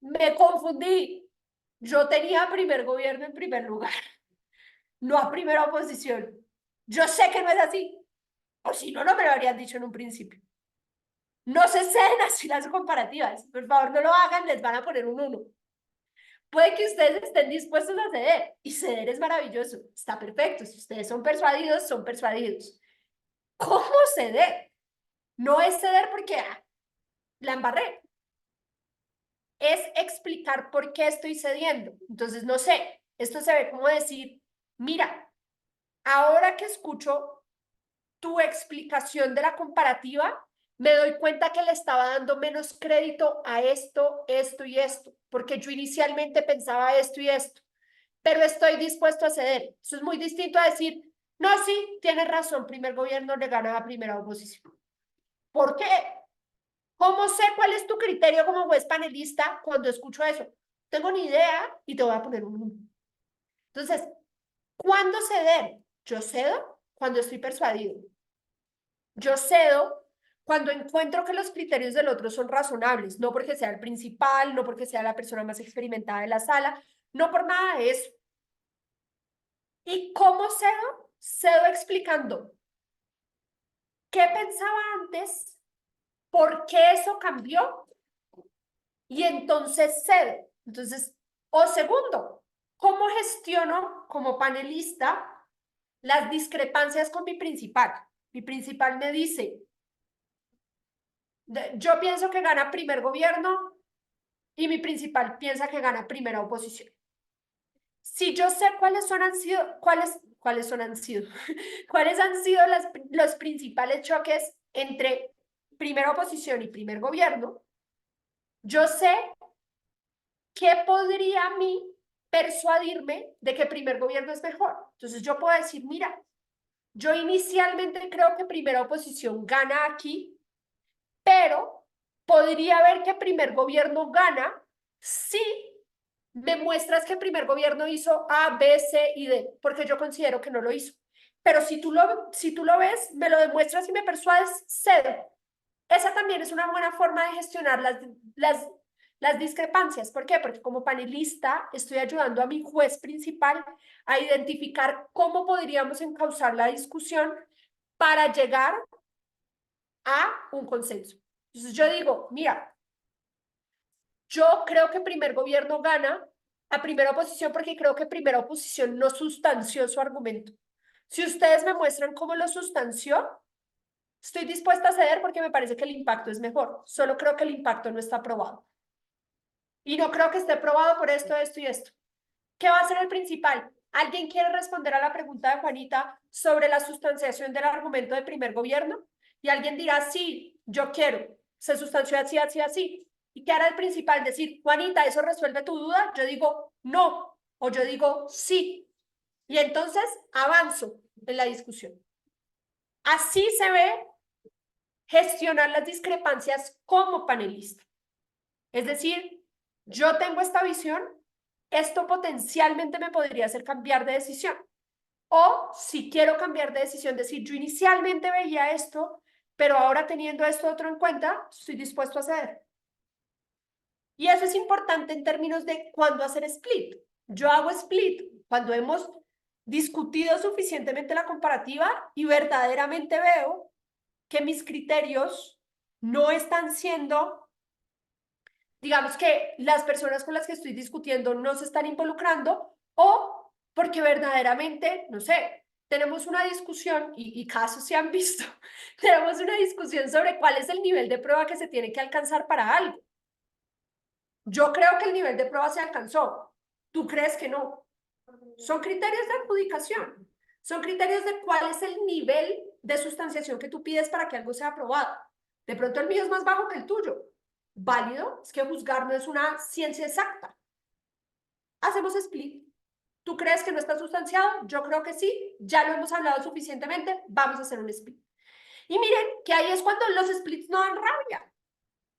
Speaker 1: me confundí, yo tenía primer gobierno en primer lugar, no a primera oposición. Yo sé que no es así, o si no, no me lo habrían dicho en un principio. No se ceden así las comparativas, por favor no lo hagan, les van a poner un 1. Puede que ustedes estén dispuestos a ceder, y ceder es maravilloso, está perfecto, si ustedes son persuadidos, son persuadidos. ¿Cómo ceder? No es ceder porque la embarré, es explicar por qué estoy cediendo. Entonces, no sé, esto se ve como decir, mira, ahora que escucho tu explicación de la comparativa, me doy cuenta que le estaba dando menos crédito a esto, esto y esto, porque yo inicialmente pensaba esto y esto, pero estoy dispuesto a ceder. Eso es muy distinto a decir, no, sí, tienes razón, primer gobierno le gana a primera oposición. ¿Por qué? ¿Cómo sé cuál es tu criterio como juez panelista cuando escucho eso? Tengo ni idea y te voy a poner un 1. Entonces, ¿cuándo ceder? Yo cedo cuando estoy persuadido. Yo cedo cuando encuentro que los criterios del otro son razonables, no porque sea el principal, no porque sea la persona más experimentada de la sala, no por nada de eso. ¿Y cómo cedo? Cedo explicando qué pensaba antes, por qué eso cambió y entonces cedo. Entonces, o segundo, ¿cómo gestiono como panelista las discrepancias con mi principal? Mi principal me dice, yo pienso que gana primer gobierno y mi principal piensa que gana primera oposición. Si yo sé cuáles han sido los principales choques entre primera oposición y primer gobierno, yo sé qué podría a mí persuadirme de que primer gobierno es mejor. Entonces yo puedo decir, mira, yo inicialmente creo que primera oposición gana aquí, pero podría ver que primer gobierno gana si me muestras que primer gobierno hizo A, B, C y D, porque yo considero que no lo hizo. Pero si tú lo ves, me lo demuestras y me persuades, cedo. Esa también es una buena forma de gestionar las discrepancias. ¿Por qué? Porque como panelista estoy ayudando a mi juez principal a identificar cómo podríamos encauzar la discusión para llegar a un consenso. Entonces yo digo, mira, yo creo que primer gobierno gana a primera oposición porque creo que primera oposición no sustanció su argumento. Si ustedes me muestran cómo lo sustanció, estoy dispuesta a ceder porque me parece que el impacto es mejor. Solo creo que el impacto no está probado. Y no creo que esté probado por esto, esto y esto. ¿Qué va a ser el principal? ¿Alguien quiere responder a la pregunta de Juanita sobre la sustanciación del argumento de primer gobierno? Y alguien dirá, sí, yo quiero. Se sustanció así, así, así. ¿Y qué hará el principal? Decir, Juanita, ¿eso resuelve tu duda? Yo digo, no. O yo digo, sí. Y entonces avanzo en la discusión. Así se ve gestionar las discrepancias como panelista. Es decir, yo tengo esta visión, esto potencialmente me podría hacer cambiar de decisión. O si quiero cambiar de decisión, decir, yo inicialmente veía esto, pero ahora teniendo esto otro en cuenta, estoy dispuesto a ceder. Y eso es importante en términos de cuándo hacer split. Yo hago split cuando hemos discutido suficientemente la comparativa y verdaderamente veo que mis criterios no están siendo, digamos que las personas con las que estoy discutiendo no se están involucrando o porque verdaderamente, no sé, tenemos una discusión y casos se han visto, tenemos una discusión sobre cuál es el nivel de prueba que se tiene que alcanzar para algo. Yo creo que el nivel de prueba se alcanzó. ¿Tú crees que no? Son criterios de adjudicación. Son criterios de cuál es el nivel de sustanciación que tú pides para que algo sea aprobado. De pronto el mío es más bajo que el tuyo. Válido, es que juzgar no es una ciencia exacta. Hacemos split. ¿Tú crees que no está sustanciado? Yo creo que sí. Ya lo hemos hablado suficientemente. Vamos a hacer un split. Y miren que ahí es cuando los splits no dan rabia.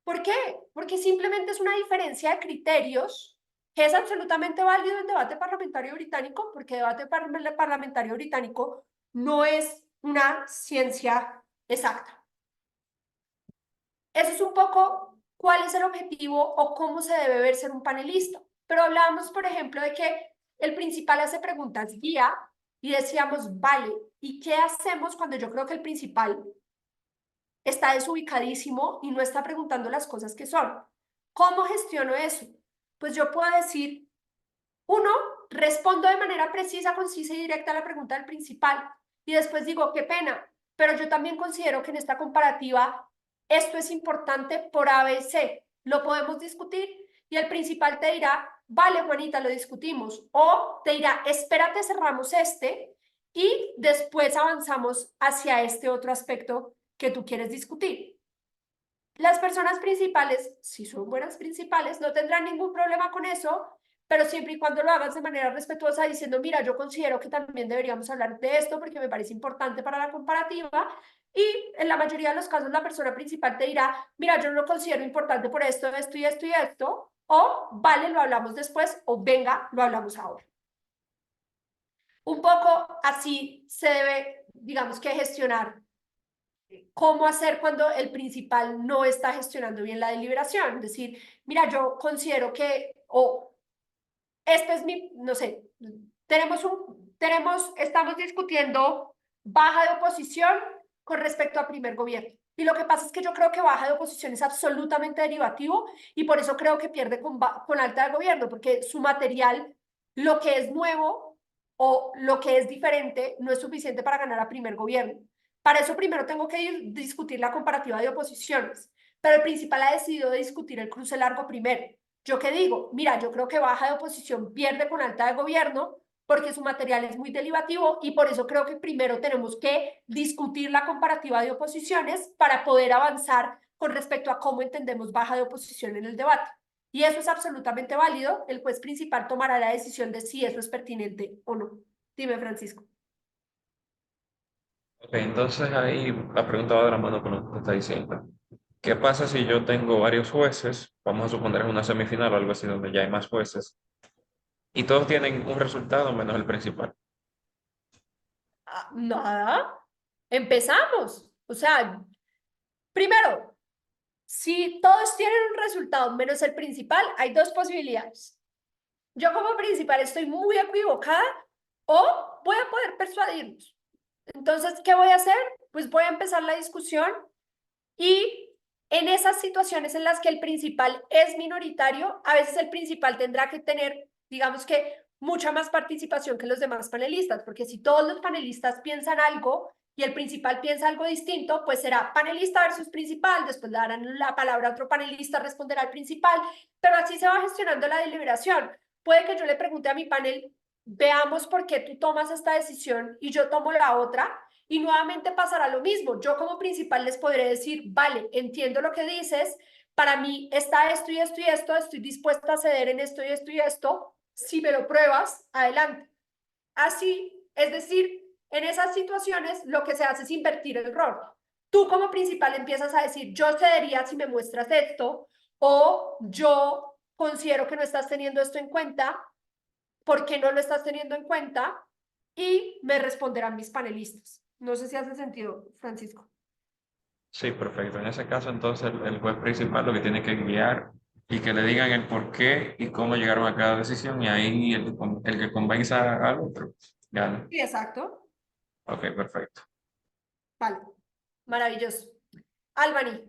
Speaker 1: ¿Por qué? Porque simplemente es una diferencia de criterios que es absolutamente válido en debate parlamentario británico, porque debate parlamentario británico no es una ciencia exacta. Eso es un poco cuál es el objetivo o cómo se debe ver ser un panelista. Pero hablábamos, por ejemplo, de que el principal hace preguntas guía y decíamos, vale, ¿y qué hacemos cuando yo creo que el principal está desubicadísimo y no está preguntando las cosas que son? ¿Cómo gestiono eso? Pues yo puedo decir, uno, respondo de manera precisa, concisa y directa a la pregunta del principal y después digo, qué pena, pero yo también considero que en esta comparativa esto es importante por ABC, lo podemos discutir y el principal te dirá, vale Juanita, lo discutimos, o te dirá, espérate, cerramos este y después avanzamos hacia este otro aspecto que tú quieres discutir. Las personas principales, si son buenas principales, no tendrán ningún problema con eso, pero siempre y cuando lo hagas de manera respetuosa, diciendo, mira, yo considero que también deberíamos hablar de esto porque me parece importante para la comparativa. Y en la mayoría de los casos, la persona principal te dirá, mira, yo no lo considero importante por esto, esto y esto y esto, o vale, lo hablamos después, o venga, lo hablamos ahora. Un poco así se debe, digamos que gestionar cómo hacer cuando el principal no está gestionando bien la deliberación. Es decir, mira, yo considero que, o este es mi, no sé, estamos discutiendo baja de oposición con respecto a primer gobierno. Y lo que pasa es que yo creo que baja de oposición es absolutamente derivativo y por eso creo que pierde con alta de gobierno, porque su material, lo que es nuevo o lo que es diferente, no es suficiente para ganar a primer gobierno. Para eso primero tengo que discutir la comparativa de oposiciones, pero el principal ha decidido discutir el cruce largo primero. ¿Yo qué digo? Mira, yo creo que baja de oposición pierde con alta de gobierno porque su material es muy derivativo y por eso creo que primero tenemos que discutir la comparativa de oposiciones para poder avanzar con respecto a cómo entendemos baja de oposición en el debate. Y eso es absolutamente válido. El juez principal tomará la decisión de si eso es pertinente o no. Dime, Francisco.
Speaker 3: Ok, entonces ahí la pregunta va de la mano con lo que te está diciendo. ¿Qué pasa si yo tengo varios jueces? Vamos a suponer una semifinal o algo así donde ya hay más jueces y todos tienen un resultado menos el principal.
Speaker 1: Nada. Empezamos. O sea, primero, si todos tienen un resultado menos el principal, hay dos posibilidades. Yo como principal estoy muy equivocada o voy a poder persuadirnos. Entonces, ¿qué voy a hacer? Pues voy a empezar la discusión y En esas situaciones en las que el principal es minoritario, a veces el principal tendrá que tener, digamos que, mucha más participación que los demás panelistas, porque si todos los panelistas piensan algo y el principal piensa algo distinto, pues será panelista versus principal, después le darán la palabra a otro panelista, responderá al principal, pero así se va gestionando la deliberación. Puede que yo le pregunte a mi panel, veamos por qué tú tomas esta decisión y yo tomo la otra, y nuevamente pasará lo mismo. Yo como principal les podré decir, vale, entiendo lo que dices, para mí está esto y esto y esto, estoy dispuesta a ceder en esto y esto y esto, si me lo pruebas, adelante. Así, es decir, en esas situaciones lo que se hace es invertir el rol. Tú como principal empiezas a decir, yo cedería si me muestras esto, o yo considero que no estás teniendo esto en cuenta, ¿por qué no lo estás teniendo en cuenta? Y me responderán mis panelistas. No sé si hace sentido, Francisco.
Speaker 3: Sí, perfecto. En ese caso, entonces, el juez principal lo que tiene que guiar y que le digan el por qué y cómo llegaron a cada decisión, y ahí el que convenza al otro gana.
Speaker 1: Sí, exacto.
Speaker 3: Ok, perfecto.
Speaker 1: Vale. Maravilloso. Albany.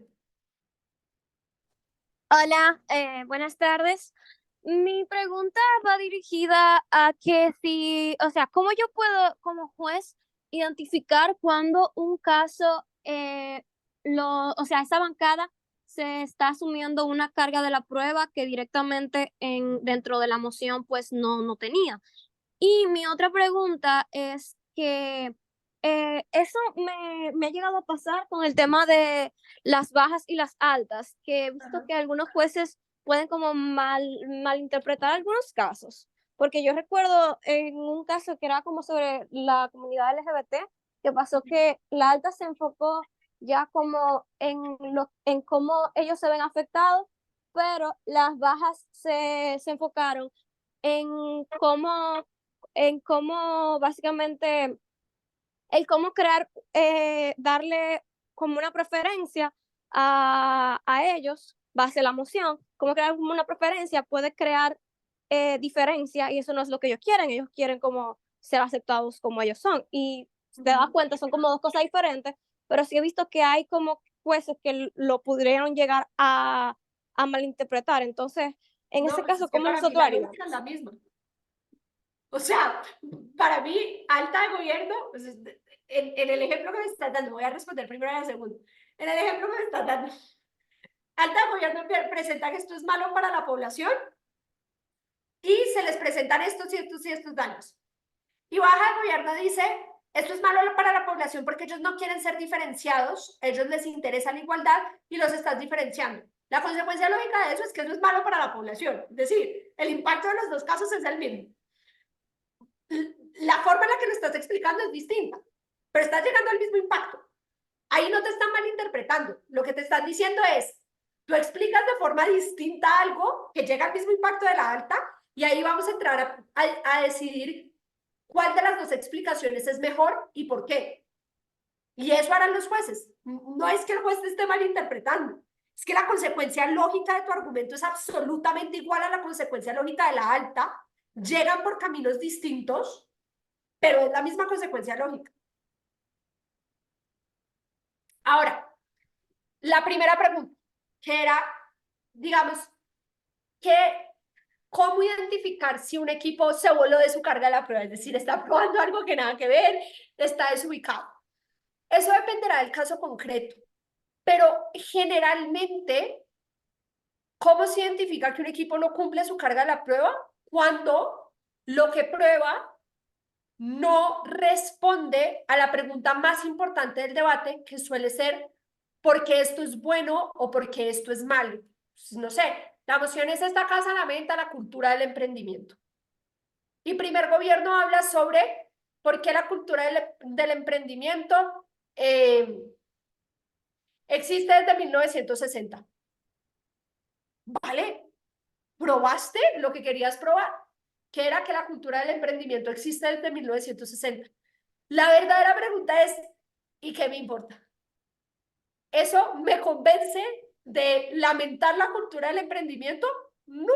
Speaker 7: Hola, buenas tardes. Mi pregunta va dirigida a que si, o sea, ¿cómo yo puedo como juez identificar cuando un caso, o sea, esa bancada se está asumiendo una carga de la prueba que directamente dentro de la moción pues no tenía? Y mi otra pregunta es que eso me ha llegado a pasar con el tema de las bajas y las altas, que he visto
Speaker 1: Ajá.
Speaker 7: que algunos jueces pueden como malinterpretar algunos casos. Porque yo recuerdo en un caso que era como sobre la comunidad LGBT, que pasó que la alta se enfocó ya como en cómo ellos se ven afectados, pero las bajas se enfocaron en cómo básicamente, el cómo crear, darle como una preferencia a ellos, base a la moción, cómo crear como una preferencia puede crear diferencia, y eso no es lo que ellos quieren como ser aceptados como ellos son, y si te das cuenta son como dos cosas diferentes, pero sí he visto que hay como jueces que lo pudieron llegar a malinterpretar. Entonces, en
Speaker 1: No,
Speaker 7: ese
Speaker 1: pues
Speaker 7: caso,
Speaker 1: es que
Speaker 7: ¿cómo
Speaker 1: para mí
Speaker 7: nosotros
Speaker 1: la
Speaker 7: haríamos?
Speaker 1: lógica es la misma. O sea, para mí, alta de gobierno, pues, en el ejemplo que me estás dando, voy a responder primero a la segunda. En el ejemplo que me estás dando, alta de gobierno presenta que esto es malo para la población y se les presentan estos y estos y estos daños. Y baja de gobierno dice, esto es malo para la población porque ellos no quieren ser diferenciados, a ellos les interesa la igualdad y los estás diferenciando. La consecuencia lógica de eso es que eso es malo para la población. Es decir, el impacto de los dos casos es el mismo. La forma en la que lo estás explicando es distinta, pero estás llegando al mismo impacto. Ahí no te están malinterpretando. Lo que te están diciendo es, tú explicas de forma distinta algo que llega al mismo impacto de la alta, y ahí vamos a entrar a decidir cuál de las dos explicaciones es mejor y por qué. Y eso harán los jueces. No es que el juez te esté malinterpretando, es que la consecuencia lógica de tu argumento es absolutamente igual a la consecuencia lógica de la alta, llegan por caminos distintos, pero es la misma consecuencia lógica. Ahora, la primera pregunta, que era, digamos, que ¿cómo identificar si un equipo se voló de su carga de la prueba? Es decir, está probando algo que nada que ver, está desubicado. Eso dependerá del caso concreto, pero generalmente, ¿cómo se identifica que un equipo no cumple su carga de la prueba? Cuando lo que prueba no responde a la pregunta más importante del debate, que suele ser ¿por qué esto es bueno o por qué esto es malo? Pues, no sé, la moción es esta casa lamenta la cultura del emprendimiento. Y primer gobierno habla sobre por qué la cultura del emprendimiento existe desde 1960. ¿Vale? ¿Probaste lo que querías probar? Que era que la cultura del emprendimiento existe desde 1960. La verdadera pregunta es, ¿y qué me importa? ¿Eso me convence de lamentar la cultura del emprendimiento? No.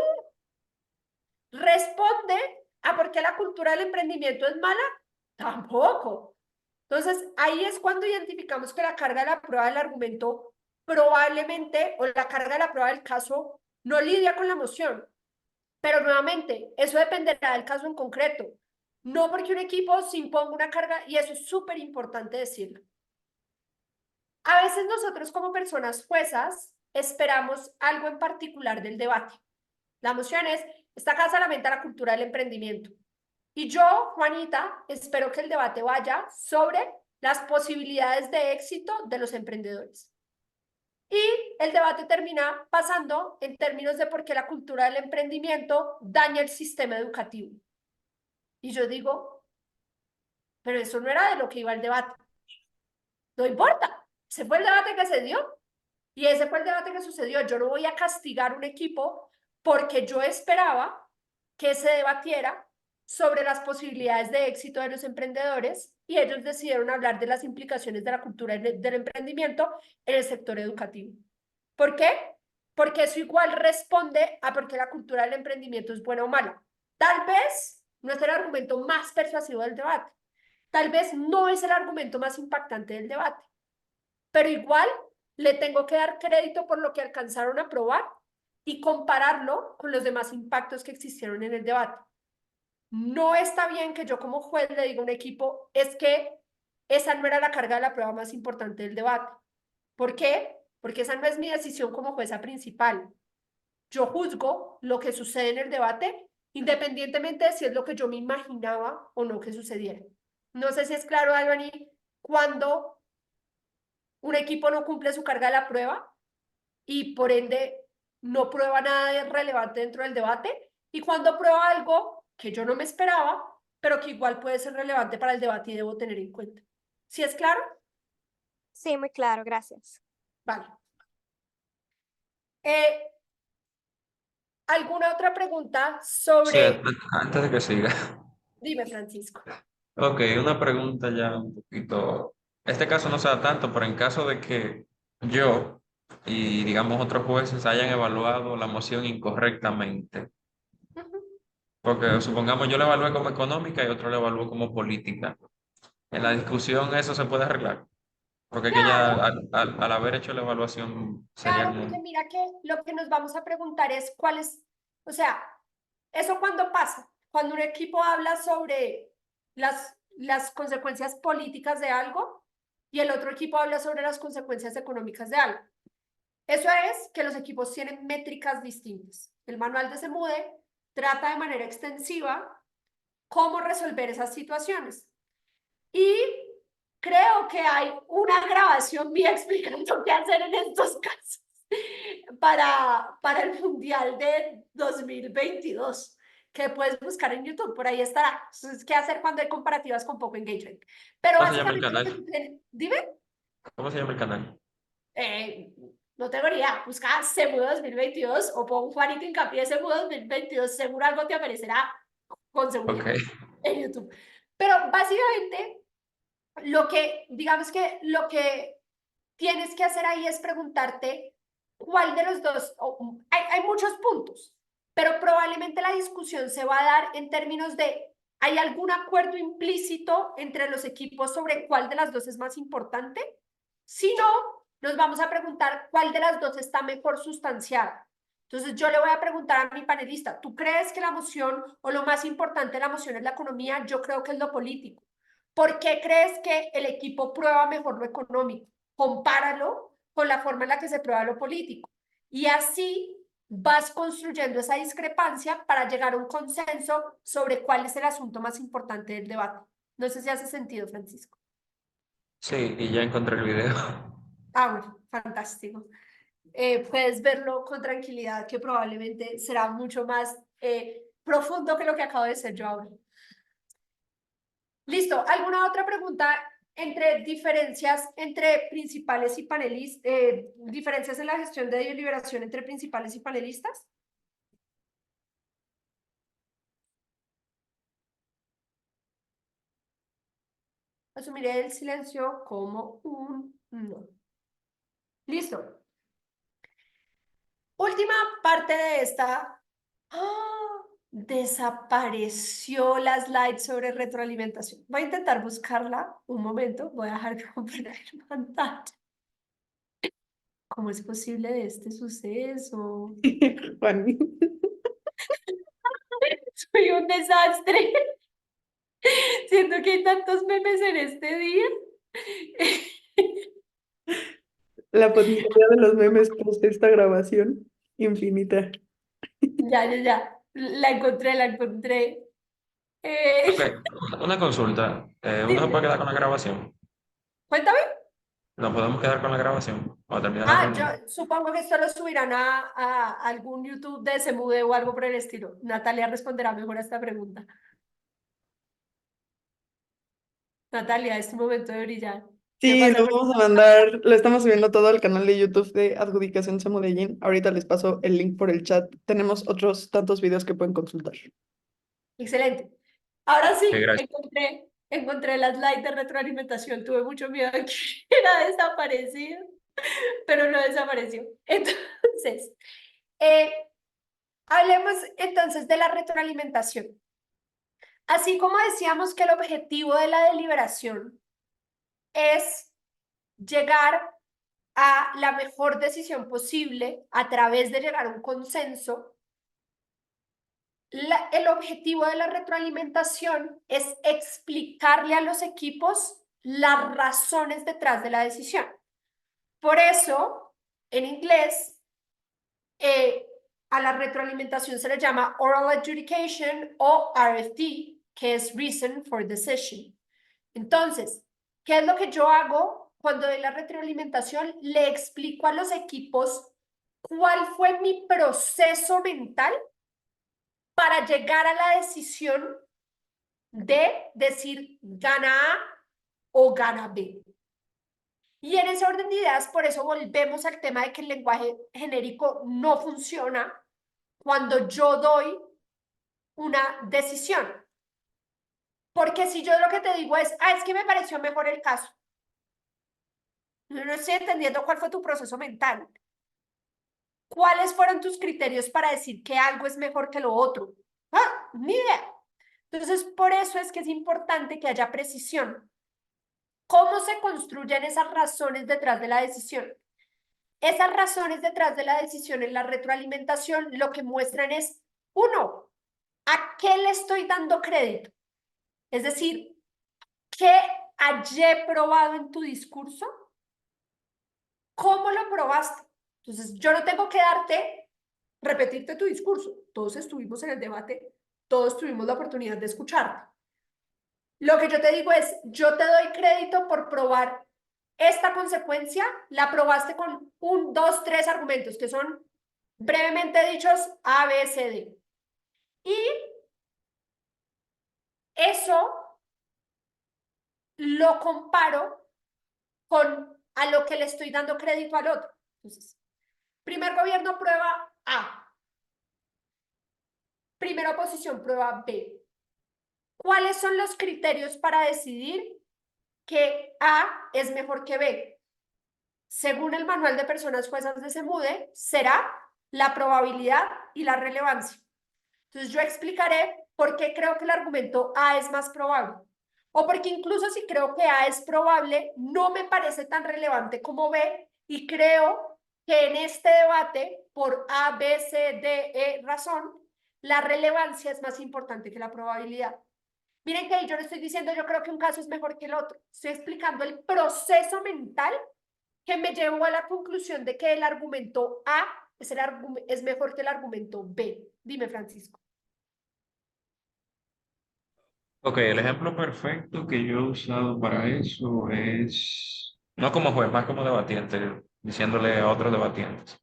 Speaker 1: ¿Responde a por qué la cultura del emprendimiento es mala? Tampoco. Entonces, ahí es cuando identificamos que la carga de la prueba del argumento probablemente, o la carga de la prueba del caso no lidia con la emoción. Pero nuevamente, eso dependerá del caso en concreto. No porque un equipo se imponga una carga, y eso es súper importante decirlo. A veces nosotros como personas juezas esperamos algo en particular del debate. La emoción es, esta casa lamenta la cultura del emprendimiento. Y yo, Juanita, espero que el debate vaya sobre las posibilidades de éxito de los emprendedores. Y el debate termina pasando en términos de por qué la cultura del emprendimiento daña el sistema educativo. Y yo digo, pero eso no era de lo que iba el debate. No importa, ese fue el debate que se dio y ese fue el debate que sucedió. Yo no voy a castigar un equipo porque yo esperaba que se debatiera sobre las posibilidades de éxito de los emprendedores y ellos decidieron hablar de las implicaciones de la cultura del emprendimiento en el sector educativo. ¿Por qué? Porque eso igual responde a por qué la cultura del emprendimiento es buena o mala. Tal vez no es el argumento más persuasivo del debate. Tal vez no es el argumento más impactante del debate. Pero igual le tengo que dar crédito por lo que alcanzaron a probar y compararlo con los demás impactos que existieron en el debate. No está bien que yo como juez le diga a un equipo, es que esa no era la carga de la prueba más importante del debate. ¿Por qué? Porque esa no es mi decisión como jueza principal. Yo juzgo lo que sucede en el debate, independientemente de si es lo que yo me imaginaba o no que sucediera. No sé si es claro, Albany, cuando un equipo no cumple su carga de la prueba y por ende no prueba nada de relevante dentro del debate, y cuando prueba algo que yo no me esperaba, pero que igual puede ser relevante para el debate y debo tener en cuenta. ¿Sí es claro?
Speaker 7: Sí, muy claro, gracias.
Speaker 1: Vale. ¿Alguna otra pregunta
Speaker 3: Sí,
Speaker 1: sobre...
Speaker 3: antes de que siga.
Speaker 1: Dime, Francisco.
Speaker 3: Ok, una pregunta ya un poquito. Este caso no se da tanto, pero en caso de que yo y digamos otros jueces hayan evaluado la moción incorrectamente, porque supongamos yo la evalué como económica y otro la evaluó como política. En la discusión eso se puede arreglar, porque que ya
Speaker 1: Claro,
Speaker 3: al haber hecho la evaluación sería
Speaker 1: claro, porque
Speaker 3: como...
Speaker 1: mira que lo que nos vamos a preguntar es cuál es, o sea, eso cuando pasa, cuando un equipo habla sobre las consecuencias políticas de algo y el otro equipo habla sobre las consecuencias económicas de algo. Eso es que los equipos tienen métricas distintas. El manual de SEMUDE trata de manera extensiva cómo resolver esas situaciones. Y creo que hay una grabación mía explicando qué hacer en estos casos para el Mundial de 2022, que puedes buscar en YouTube, por ahí estará. Entonces, ¿qué hacer cuando hay comparativas con poco engagement? Pero
Speaker 3: ¿Cómo se llama el
Speaker 1: básicamente lo que
Speaker 3: canal?
Speaker 1: sucede, dime,
Speaker 3: ¿Cómo se llama el canal?
Speaker 1: no tengo ni idea, busca SEMU 2022 o pon Juanito Hincapié SEMU 2022, seguro algo te aparecerá con seguridad
Speaker 3: Ok.
Speaker 1: en YouTube. Pero básicamente digamos que lo que tienes que hacer ahí es preguntarte cuál de los dos, hay muchos puntos, pero probablemente la discusión se va a dar en términos de, ¿hay algún acuerdo implícito entre los equipos sobre cuál de las dos es más importante? Si no, nos vamos a preguntar cuál de las dos está mejor sustanciada. Entonces yo le voy a preguntar a mi panelista, ¿tú crees que la moción o lo más importante de la moción es la economía? Yo creo que es lo político. ¿Por qué crees que el equipo prueba mejor lo económico? Compáralo con la forma en la que se prueba lo político. Y así vas construyendo esa discrepancia para llegar a un consenso sobre cuál es el asunto más importante del debate. No sé si hace sentido, Francisco.
Speaker 3: Sí, y ya encontré el video.
Speaker 1: Ah, bueno, fantástico. Puedes verlo con tranquilidad, que probablemente será mucho más profundo que lo que acabo de hacer yo ahora. Listo. ¿Alguna otra pregunta entre diferencias entre principales y panelistas? ¿Diferencias en la gestión de deliberación entre principales y panelistas? Asumiré el silencio como un no. Listo. Última parte de esta. ¡Ah! Desapareció la slide sobre retroalimentación. Voy a intentar buscarla un momento. Voy a dejar de compartir pantalla. ¿Cómo es posible de este suceso?
Speaker 2: Juan.
Speaker 1: Soy un desastre. Siento que hay tantos memes en este día.
Speaker 2: La potencialidad de los memes post esta grabación, infinita.
Speaker 1: Ya. La encontré, la encontré.
Speaker 3: Ok, una consulta. ¿Uno se
Speaker 1: Dime,
Speaker 3: puede quedar con la grabación?
Speaker 1: cuéntame.
Speaker 3: ¿Nos podemos quedar con la grabación para terminar la
Speaker 1: Yo
Speaker 3: reunión?
Speaker 1: supongo que esto lo subirán a algún YouTube de Semude o algo por el estilo. Natalia responderá mejor a esta pregunta. Natalia, es tu momento de brillar. Me
Speaker 2: Sí,
Speaker 1: pasa
Speaker 2: lo
Speaker 1: lo
Speaker 2: vamos a
Speaker 1: mismo.
Speaker 2: mandar, lo estamos subiendo todo al canal de YouTube de Adjudicación Samudellín. Ahorita les paso el link por el chat. Tenemos otros tantos videos que pueden consultar.
Speaker 1: Excelente. Ahora sí,
Speaker 3: Ok, gracias.
Speaker 1: encontré las slides de retroalimentación. Tuve mucho miedo de que era desaparecido, pero no desapareció. Entonces, eh, hablemos entonces de la retroalimentación. Así como decíamos que el objetivo de la deliberación es llegar a la mejor decisión posible a través de llegar a un consenso, el objetivo de la retroalimentación es explicarle a los equipos las razones detrás de la decisión. Por eso, en inglés, a la retroalimentación se le llama Oral Adjudication o RFD, que es Reason for Decision. Entonces, ¿qué es lo que yo hago cuando doy la retroalimentación? Le explico a los equipos cuál fue mi proceso mental para llegar a la decisión de decir gana A o gana B. Y en ese orden de ideas, por eso volvemos al tema de que el lenguaje genérico no funciona cuando yo doy una decisión. Porque si yo lo que te digo es que me pareció mejor el caso, no estoy entendiendo cuál fue tu proceso mental. ¿Cuáles fueron tus criterios para decir que algo es mejor que lo otro? Ni idea. Entonces, por eso es que es importante que haya precisión. ¿Cómo se construyen esas razones detrás de la decisión? Esas razones detrás de la decisión en la retroalimentación lo que muestran es, uno, ¿a qué le estoy dando crédito? Es decir, ¿qué hallé probado en tu discurso? ¿Cómo lo probaste? Entonces, yo no tengo que repetirte tu discurso. Todos estuvimos en el debate, todos tuvimos la oportunidad de escucharte. Lo que yo te digo es, yo te doy crédito por probar esta consecuencia, la probaste con 1, 2, 3 argumentos, que son brevemente dichos A, B, C, D. Y eso lo comparo con a lo que le estoy dando crédito al otro. Entonces, primer gobierno prueba A. Primera oposición prueba B. ¿Cuáles son los criterios para decidir que A es mejor que B? Según el manual de personas juezas de Semude, será la probabilidad y la relevancia. Entonces yo explicaré por qué creo que el argumento A es más probable. O porque incluso si creo que A es probable, no me parece tan relevante como B y creo que en este debate, por A, B, C, D, E razón, la relevancia es más importante que la probabilidad. Miren que yo no estoy diciendo yo creo que un caso es mejor que el otro. Estoy explicando el proceso mental que me llevó a la conclusión de que el argumento A es mejor que el argumento B. Dime, Francisco.
Speaker 3: Ok, el ejemplo perfecto que yo he usado para eso es, no como juez, más como debatiente, diciéndole a otros debatientes.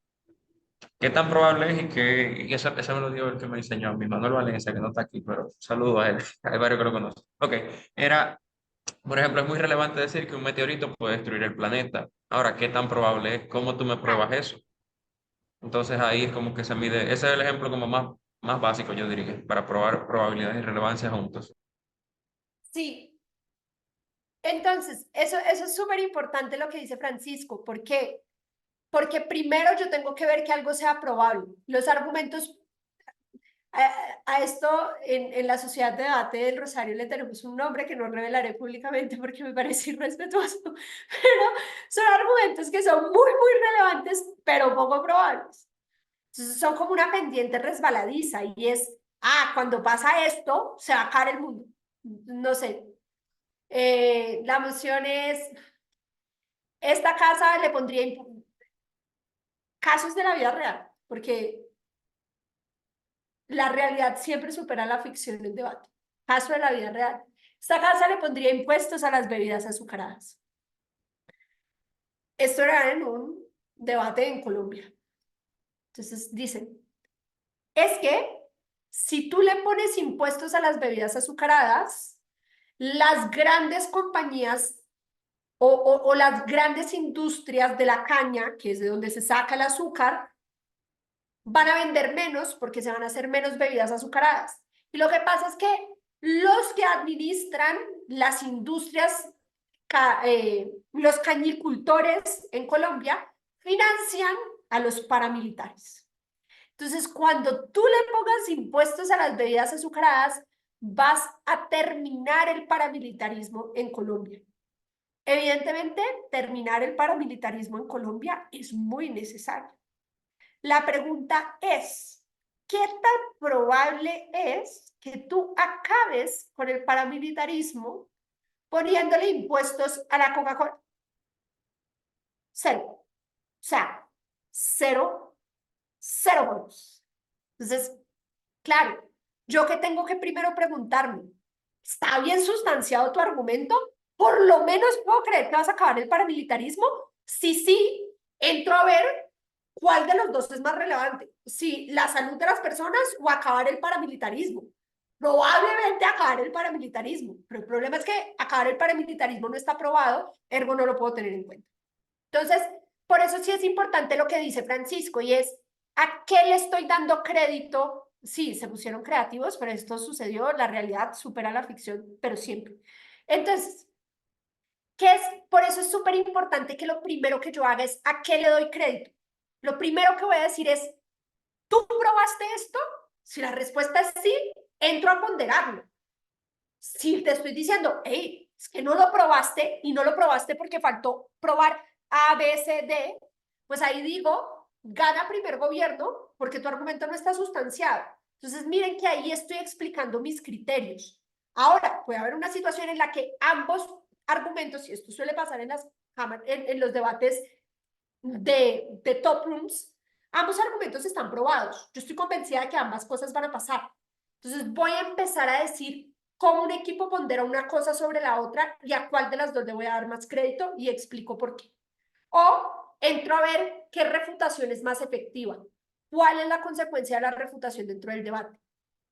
Speaker 3: ¿Qué tan probable es y eso me lo dio el que me enseñó, mi Manuel Valencia, que no está aquí, pero saludo a él, hay varios que lo conocen. Ok, era, por ejemplo, es muy relevante decir que un meteorito puede destruir el planeta. Ahora, ¿qué tan probable es? ¿Cómo tú me pruebas eso? Entonces ahí es como que se mide, ese es el ejemplo como más básico, yo diría, para probar probabilidades y relevancia juntos.
Speaker 1: Sí, entonces, eso es súper importante lo que dice Francisco. ¿Por qué? Porque primero yo tengo que ver que algo sea probable. Los argumentos, a esto en la sociedad de debate del Rosario le tenemos un nombre que no revelaré públicamente porque me parece irrespetuoso, pero son argumentos que son muy relevantes, pero poco probables. Entonces son como una pendiente resbaladiza y es, cuando pasa esto, se va a acabar el mundo. No sé. La moción es, esta casa le pondría casos de la vida real, porque la realidad siempre supera la ficción en el debate. Caso de la vida real. Esta casa le pondría impuestos a las bebidas azucaradas. Esto era en un debate en Colombia. Entonces dicen, es que si tú le pones impuestos a las bebidas azucaradas, las grandes compañías o las grandes industrias de la caña, que es de donde se saca el azúcar, van a vender menos porque se van a hacer menos bebidas azucaradas. Y lo que pasa es que los que administran las industrias, los cañicultores en Colombia, financian a los paramilitares. Entonces, cuando tú le pongas impuestos a las bebidas azucaradas, vas a terminar el paramilitarismo en Colombia. Evidentemente, terminar el paramilitarismo en Colombia es muy necesario. La pregunta es, ¿qué tan probable es que tú acabes con el paramilitarismo poniéndole impuestos a la Coca-Cola? Cero. O sea, cero juegos. Entonces, claro, yo que tengo que primero preguntarme, ¿está bien sustanciado tu argumento? Por lo menos puedo creer que vas a acabar el paramilitarismo. Sí, entro a ver cuál de los dos es más relevante. Si la salud de las personas o acabar el paramilitarismo. Probablemente acabar el paramilitarismo, pero el problema es que acabar el paramilitarismo no está aprobado, ergo no lo puedo tener en cuenta. Entonces, por eso sí es importante lo que dice Francisco y es, ¿a qué le estoy dando crédito? Sí, se pusieron creativos, pero esto sucedió, la realidad supera la ficción, pero siempre. Entonces, por eso es súper importante que lo primero que yo haga es, ¿a qué le doy crédito? Lo primero que voy a decir es, ¿tú probaste esto? Si la respuesta es sí, entro a ponderarlo. Si te estoy diciendo, hey, es que no lo probaste y no lo probaste porque faltó probar A, B, C, D, pues ahí digo, gana primer gobierno porque tu argumento no está sustanciado. Entonces, miren que ahí estoy explicando mis criterios. Ahora, puede haber una situación en la que ambos argumentos, y esto suele pasar en los debates de top rooms, ambos argumentos están probados. Yo estoy convencida de que ambas cosas van a pasar. Entonces, voy a empezar a decir cómo un equipo pondera una cosa sobre la otra y a cuál de las dos le voy a dar más crédito y explico por qué. O entro a ver qué refutación es más efectiva. ¿Cuál es la consecuencia de la refutación dentro del debate?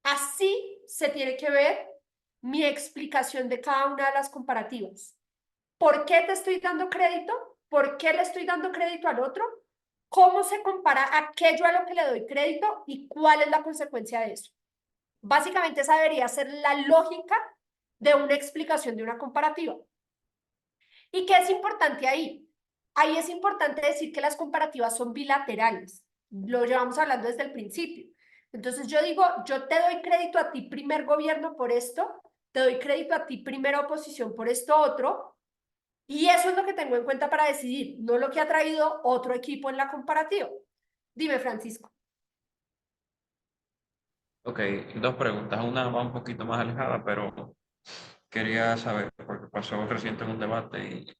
Speaker 1: Así se tiene que ver mi explicación de cada una de las comparativas. ¿Por qué te estoy dando crédito? ¿Por qué le estoy dando crédito al otro? ¿Cómo se compara aquello a lo que le doy crédito y cuál es la consecuencia de eso? Básicamente esa debería ser la lógica de una explicación de una comparativa. ¿Y qué es importante ahí? Ahí es importante decir que las comparativas son bilaterales. Lo llevamos hablando desde el principio. Entonces yo digo, yo te doy crédito a ti primer gobierno por esto, te doy crédito a ti primera oposición por esto otro, y eso es lo que tengo en cuenta para decidir, no lo que ha traído otro equipo en la comparativa. Dime, Francisco.
Speaker 3: Ok, dos preguntas. Una va un poquito más alejada, pero quería saber, porque pasó reciente en un debate y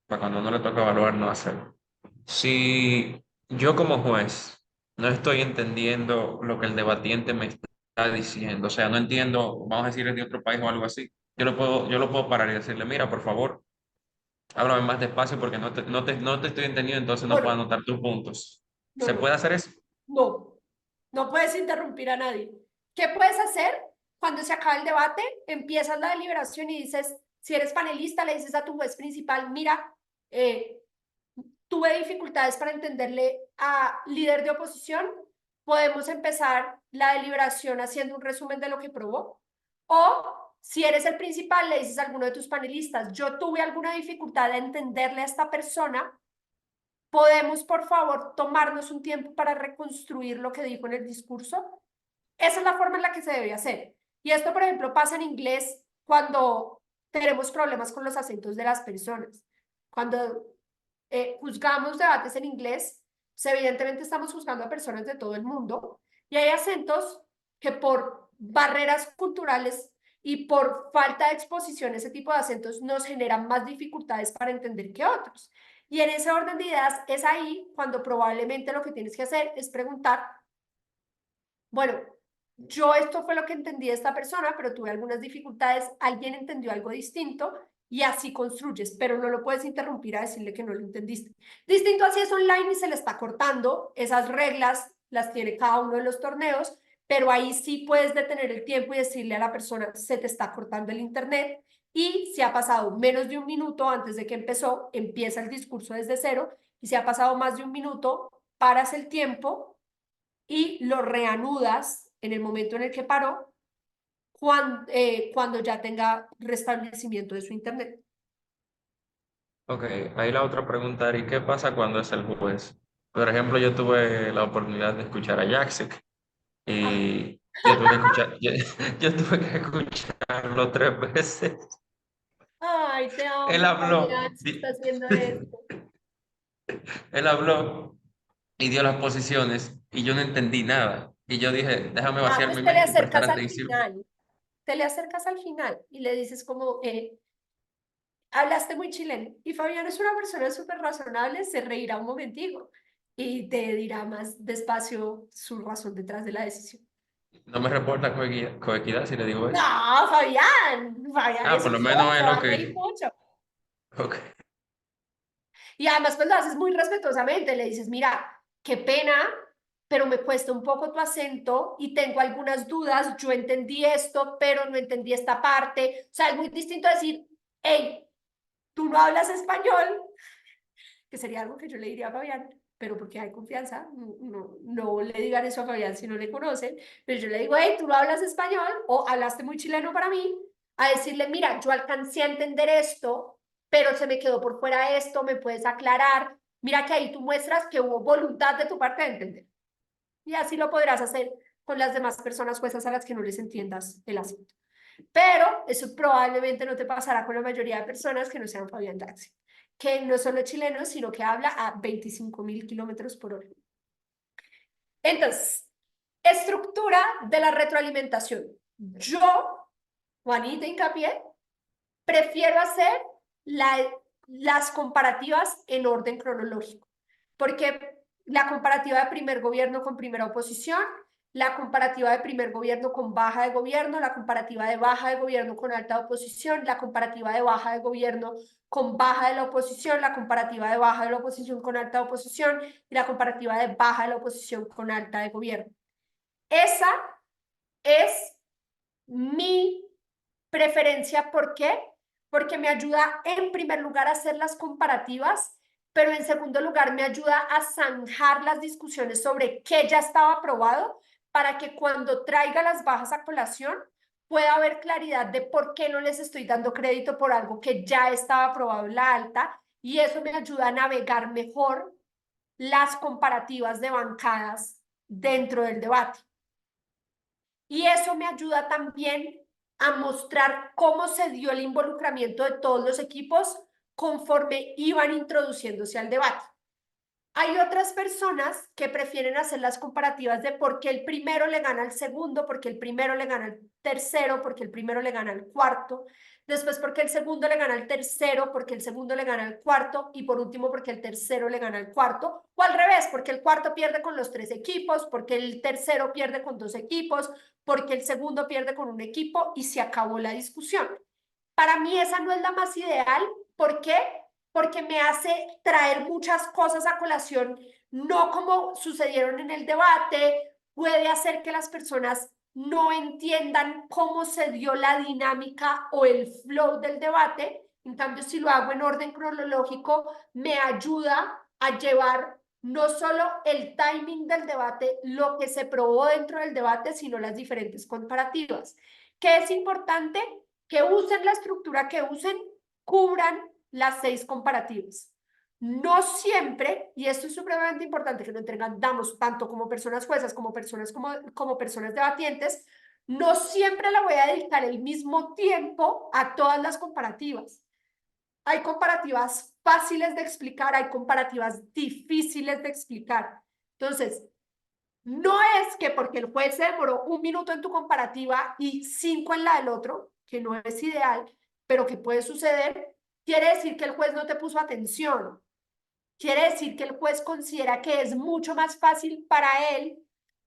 Speaker 3: para cuando uno le toca evaluar, no hacerlo. Si yo como juez no estoy entendiendo lo que el debatiente me está diciendo, o sea, no entiendo, vamos a decir, es de otro país o algo así, yo lo puedo parar y decirle, mira, por favor, háblame más despacio porque no te estoy entendiendo, entonces no puedo
Speaker 1: Bueno,
Speaker 3: anotar tus puntos.
Speaker 1: no,
Speaker 3: ¿Se puede hacer eso?
Speaker 1: no, no puedes interrumpir a nadie. ¿Qué puedes hacer cuando se acaba el debate? Empiezas la deliberación y dices, si eres panelista, le dices a tu juez principal, mira, tuve dificultades para entenderle a líder de oposición, podemos empezar la deliberación haciendo un resumen de lo que probó. O si eres el principal, le dices a alguno de tus panelistas, yo tuve alguna dificultad de entenderle a esta persona, podemos por favor tomarnos un tiempo para reconstruir lo que dijo en el discurso. Esa es la forma en la que se debe hacer. Y esto, por ejemplo, pasa en inglés cuando tenemos problemas con los acentos de las personas. Cuando juzgamos debates en inglés, pues evidentemente estamos juzgando a personas de todo el mundo y hay acentos que por barreras culturales y por falta de exposición a ese tipo de acentos nos generan más dificultades para entender que otros. Y en ese orden de ideas es ahí cuando probablemente lo que tienes que hacer es preguntar, bueno, yo esto fue lo que entendí de esta persona, pero tuve algunas dificultades, alguien entendió algo distinto y así construyes, pero no lo puedes interrumpir a decirle que no lo entendiste. Distinto así es online y se le está cortando, esas reglas las tiene cada uno de los torneos, pero ahí sí puedes detener el tiempo y decirle a la persona, se te está cortando el internet y si ha pasado menos de un minuto antes de que empezó, empieza el discurso desde cero y si ha pasado más de un minuto, paras el tiempo y lo reanudas en el momento en el que paró cuando ya tenga restablecimiento de su internet.
Speaker 3: Ok, ahí la otra pregunta, Ari, ¿qué pasa cuando es el juez? Por ejemplo, yo tuve la oportunidad de escuchar a Jaxic y yo tuve que escuchar, yo tuve que escucharlo 3 veces.
Speaker 1: Ay, te
Speaker 3: Él
Speaker 1: amo,
Speaker 3: habló,
Speaker 1: Fabián, si está haciendo esto.
Speaker 3: él habló y dio las posiciones y yo no entendí nada. Y yo dije, déjame
Speaker 1: Ah,
Speaker 3: vaciar
Speaker 1: pues
Speaker 3: mi
Speaker 1: te le
Speaker 3: mente y prestar
Speaker 1: acercas al
Speaker 3: atención.
Speaker 1: final. Te le acercas al final y le dices como, hablaste muy chileno. Y Fabián es una persona súper razonable, se reirá un momentico y te dirá más despacio su razón detrás de la decisión.
Speaker 3: No me reporta coequidad si le digo
Speaker 1: No,
Speaker 3: eso.
Speaker 1: Fabián es
Speaker 3: Por
Speaker 1: un
Speaker 3: lo
Speaker 1: sol,
Speaker 3: menos
Speaker 1: se
Speaker 3: es
Speaker 1: va
Speaker 3: lo
Speaker 1: a reír
Speaker 3: que...
Speaker 1: mucho.
Speaker 3: Ok.
Speaker 1: Y además, pues lo haces muy respetuosamente, le dices, mira, qué pena, pero me cuesta un poco tu acento y tengo algunas dudas, yo entendí esto, pero no entendí esta parte. O sea, es muy distinto decir, hey, tú no hablas español, que sería algo que yo le diría a Fabián, pero porque hay confianza, no le digan eso a Fabián si no le conocen, pero yo le digo, hey, tú no hablas español o hablaste muy chileno para mí, a decirle, mira, yo alcancé a entender esto, pero se me quedó por fuera esto, me puedes aclarar, mira que ahí tú muestras que hubo voluntad de tu parte de entender. Y así lo podrás hacer con las demás personas juezas a las que no les entiendas el acento. Pero eso probablemente no te pasará con la mayoría de personas que no sean Fabián Jackson, que no solo es chileno, sino que habla a 25.000 kilómetros por hora. Entonces, estructura de la retroalimentación. Yo, Juanita Hincapié, prefiero hacer las comparativas en orden cronológico, porque la comparativa de primer gobierno con primera oposición, la comparativa de primer gobierno con baja de gobierno, la comparativa de baja de gobierno con alta oposición, la comparativa de baja de gobierno con baja de la oposición, la comparativa de baja de la oposición con alta oposición y la comparativa de baja de la oposición con alta de gobierno. Esa es mi preferencia. ¿Por qué? Porque me ayuda en primer lugar a hacer las comparativas, pero en segundo lugar me ayuda a zanjar las discusiones sobre qué ya estaba aprobado para que cuando traiga las bajas a colación pueda haber claridad de por qué no les estoy dando crédito por algo que ya estaba aprobado en la alta y eso me ayuda a navegar mejor las comparativas de bancadas dentro del debate. Y eso me ayuda también a mostrar cómo se dio el involucramiento de todos los equipos conforme iban introduciéndose al debate. Hay otras personas que prefieren hacer las comparativas de por qué el primero le gana al segundo, porque el primero le gana al tercero, porque el primero le gana al cuarto, después porque el segundo le gana al tercero, porque el segundo le gana al cuarto y por último porque el tercero le gana al cuarto, o al revés, porque el cuarto pierde con los 3 equipos, porque el tercero pierde con 2 equipos, porque el segundo pierde con un equipo y se acabó la discusión. Para mí esa no es la más ideal. ¿Por qué? Porque me hace traer muchas cosas a colación, no como sucedieron en el debate, puede hacer que las personas no entiendan cómo se dio la dinámica o el flow del debate. En cambio, si lo hago en orden cronológico, me ayuda a llevar no solo el timing del debate, lo que se probó dentro del debate, sino las diferentes comparativas. ¿Qué es importante? Que usen la estructura que usen, cubran las 6 comparativas. no siempre, y esto es supremamente importante que lo entendamos tanto como personas juezas como personas debatientes, no siempre le voy a dedicar el mismo tiempo a todas las comparativas. Hay comparativas fáciles de explicar, hay comparativas difíciles de explicar. Entonces, no es que porque el juez se demoró 1 minuto en tu comparativa y 5 en la del otro, que no es ideal, pero que puede suceder, quiere decir que el juez no te puso atención. Quiere decir que el juez considera que es mucho más fácil para él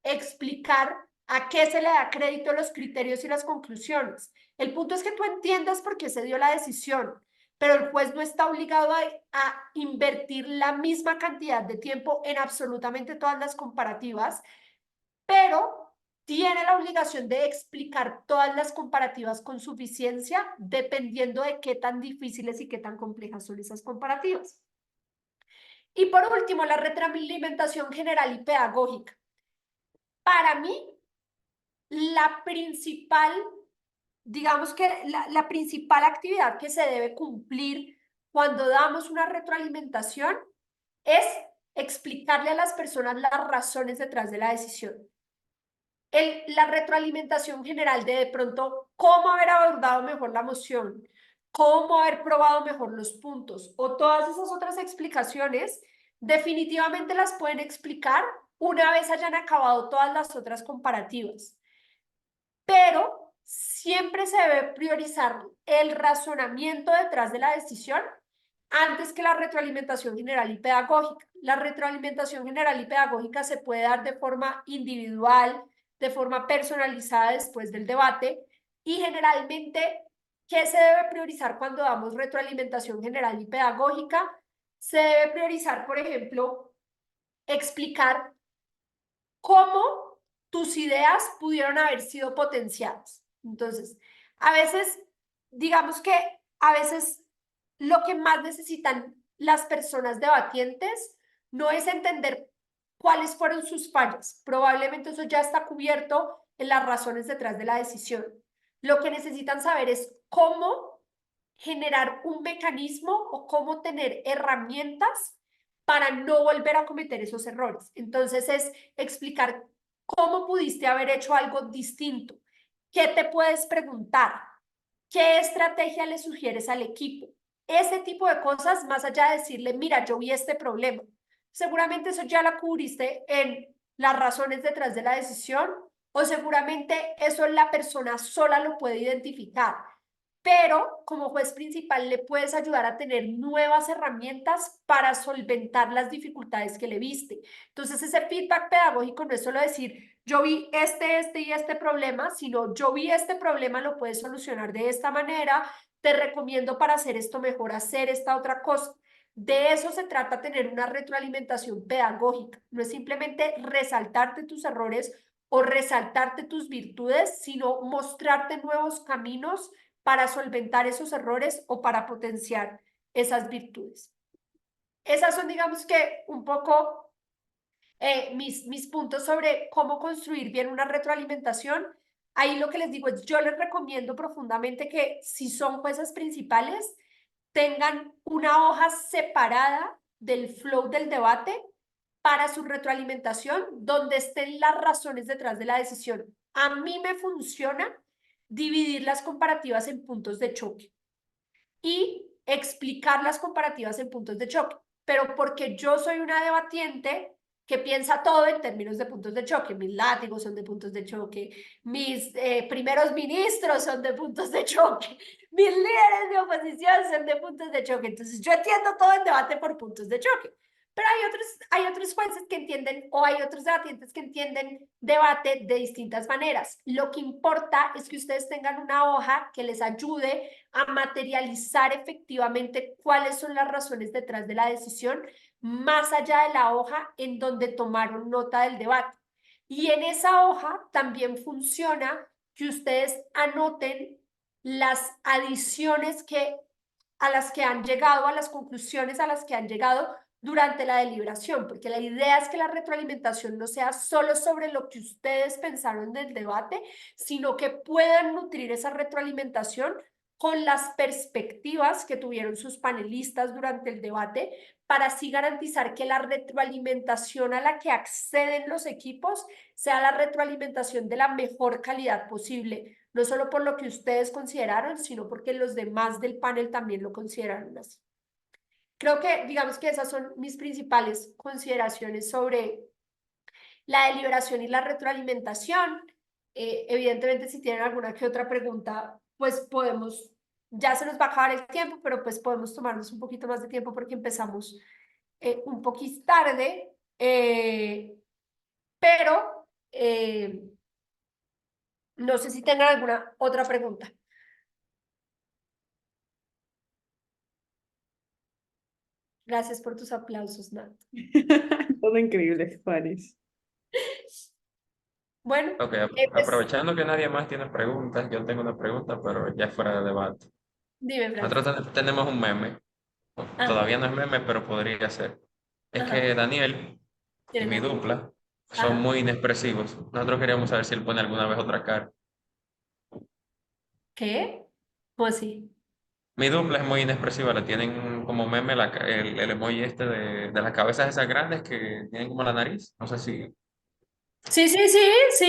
Speaker 1: explicar a qué se le da crédito los criterios y las conclusiones. El punto es que tú entiendas por qué se dio la decisión, pero el juez no está obligado a invertir la misma cantidad de tiempo en absolutamente todas las comparativas, pero tiene la obligación de explicar todas las comparativas con suficiencia, dependiendo de qué tan difíciles y qué tan complejas son esas comparativas. Y por último, la retroalimentación general y pedagógica. Para mí, la principal, digamos que la principal actividad que se debe cumplir cuando damos una retroalimentación es explicarle a las personas las razones detrás de la decisión. La retroalimentación general de pronto cómo haber abordado mejor la moción, cómo haber probado mejor los puntos o todas esas otras explicaciones, definitivamente las pueden explicar una vez hayan acabado todas las otras comparativas. Pero siempre se debe priorizar el razonamiento detrás de la decisión antes que la retroalimentación general y pedagógica. La retroalimentación general y pedagógica se puede dar de forma individual, de forma personalizada después del debate y generalmente, ¿qué se debe priorizar cuando damos retroalimentación general y pedagógica? Se debe priorizar, por ejemplo, explicar cómo tus ideas pudieron haber sido potenciadas. Entonces, a veces, digamos que a veces lo que más necesitan las personas debatientes no es entender cuáles fueron sus fallas. Probablemente eso ya está cubierto en las razones detrás de la decisión. Lo que necesitan saber es cómo generar un mecanismo o cómo tener herramientas para no volver a cometer esos errores. Entonces es explicar cómo pudiste haber hecho algo distinto, qué te puedes preguntar, qué estrategia le sugieres al equipo. Ese tipo de cosas, más allá de decirle, mira, yo vi este problema. Seguramente eso ya la cubriste en las razones detrás de la decisión o seguramente eso la persona sola lo puede identificar. Pero como juez principal le puedes ayudar a tener nuevas herramientas para solventar las dificultades que le viste. Entonces ese feedback pedagógico no es solo decir, yo vi este y este problema, sino yo vi este problema, lo puedes solucionar de esta manera, te recomiendo para hacer esto mejor, hacer esta otra cosa. De eso se trata tener una retroalimentación pedagógica. No es simplemente resaltarte tus errores o resaltarte tus virtudes, sino mostrarte nuevos caminos para solventar esos errores o para potenciar esas virtudes. Esas son, digamos que, un poco mis puntos sobre cómo construir bien una retroalimentación. Ahí lo que les digo es, yo les recomiendo profundamente que si son jueces principales, tengan una hoja separada del flow del debate para su retroalimentación, donde estén las razones detrás de la decisión. A mí me funciona dividir las comparativas en puntos de choque y explicar las comparativas en puntos de choque, pero porque yo soy una debatiente que piensa todo en términos de puntos de choque. Mis látigos son de puntos de choque, mis primeros ministros son de puntos de choque, mis líderes de oposición son de puntos de choque. Entonces yo entiendo todo el debate por puntos de choque. Pero hay otros jueces que entienden o hay otros debatientes que entienden debate de distintas maneras. Lo que importa es que ustedes tengan una hoja que les ayude a materializar efectivamente cuáles son las razones detrás de la decisión, más allá de la hoja en donde tomaron nota del debate. Y en esa hoja también funciona que ustedes anoten las adiciones a las que han llegado, a las conclusiones a las que han llegado durante la deliberación, porque la idea es que la retroalimentación no sea solo sobre lo que ustedes pensaron del debate, sino que puedan nutrir esa retroalimentación con las perspectivas que tuvieron sus panelistas durante el debate para así garantizar que la retroalimentación a la que acceden los equipos sea la retroalimentación de la mejor calidad posible, no solo por lo que ustedes consideraron, sino porque los demás del panel también lo consideraron así. Creo que, digamos que esas son mis principales consideraciones sobre la deliberación y la retroalimentación. Evidentemente, si tienen alguna que otra pregunta, pues podemos, ya se nos va a acabar el tiempo, pero pues podemos tomarnos un poquito más de tiempo porque empezamos un poquito tarde, pero no sé si tengan alguna otra pregunta. Gracias por tus aplausos, Nat.
Speaker 2: Todo increíble, Juanes.
Speaker 1: Bueno,
Speaker 3: Ok,
Speaker 1: pues,
Speaker 3: aprovechando que nadie más tiene preguntas, yo tengo una pregunta, pero ya fuera de debate.
Speaker 1: dime, Francis.
Speaker 3: Nosotros tenemos un meme,
Speaker 1: Ah,
Speaker 3: todavía no es meme, pero podría ser. Es
Speaker 1: ajá,
Speaker 3: que Daniel y
Speaker 1: ¿quién es
Speaker 3: mi
Speaker 1: Daniel?
Speaker 3: dupla son
Speaker 1: Ajá.
Speaker 3: muy inexpresivos. Nosotros queríamos saber si él pone alguna vez otra cara.
Speaker 1: ¿Qué? ¿Cómo así?
Speaker 3: Mi dupla es muy inexpresiva, le tienen como meme el emoji este de las cabezas esas grandes que tienen como la nariz. No sé si
Speaker 1: Sí, sí, sí, sí,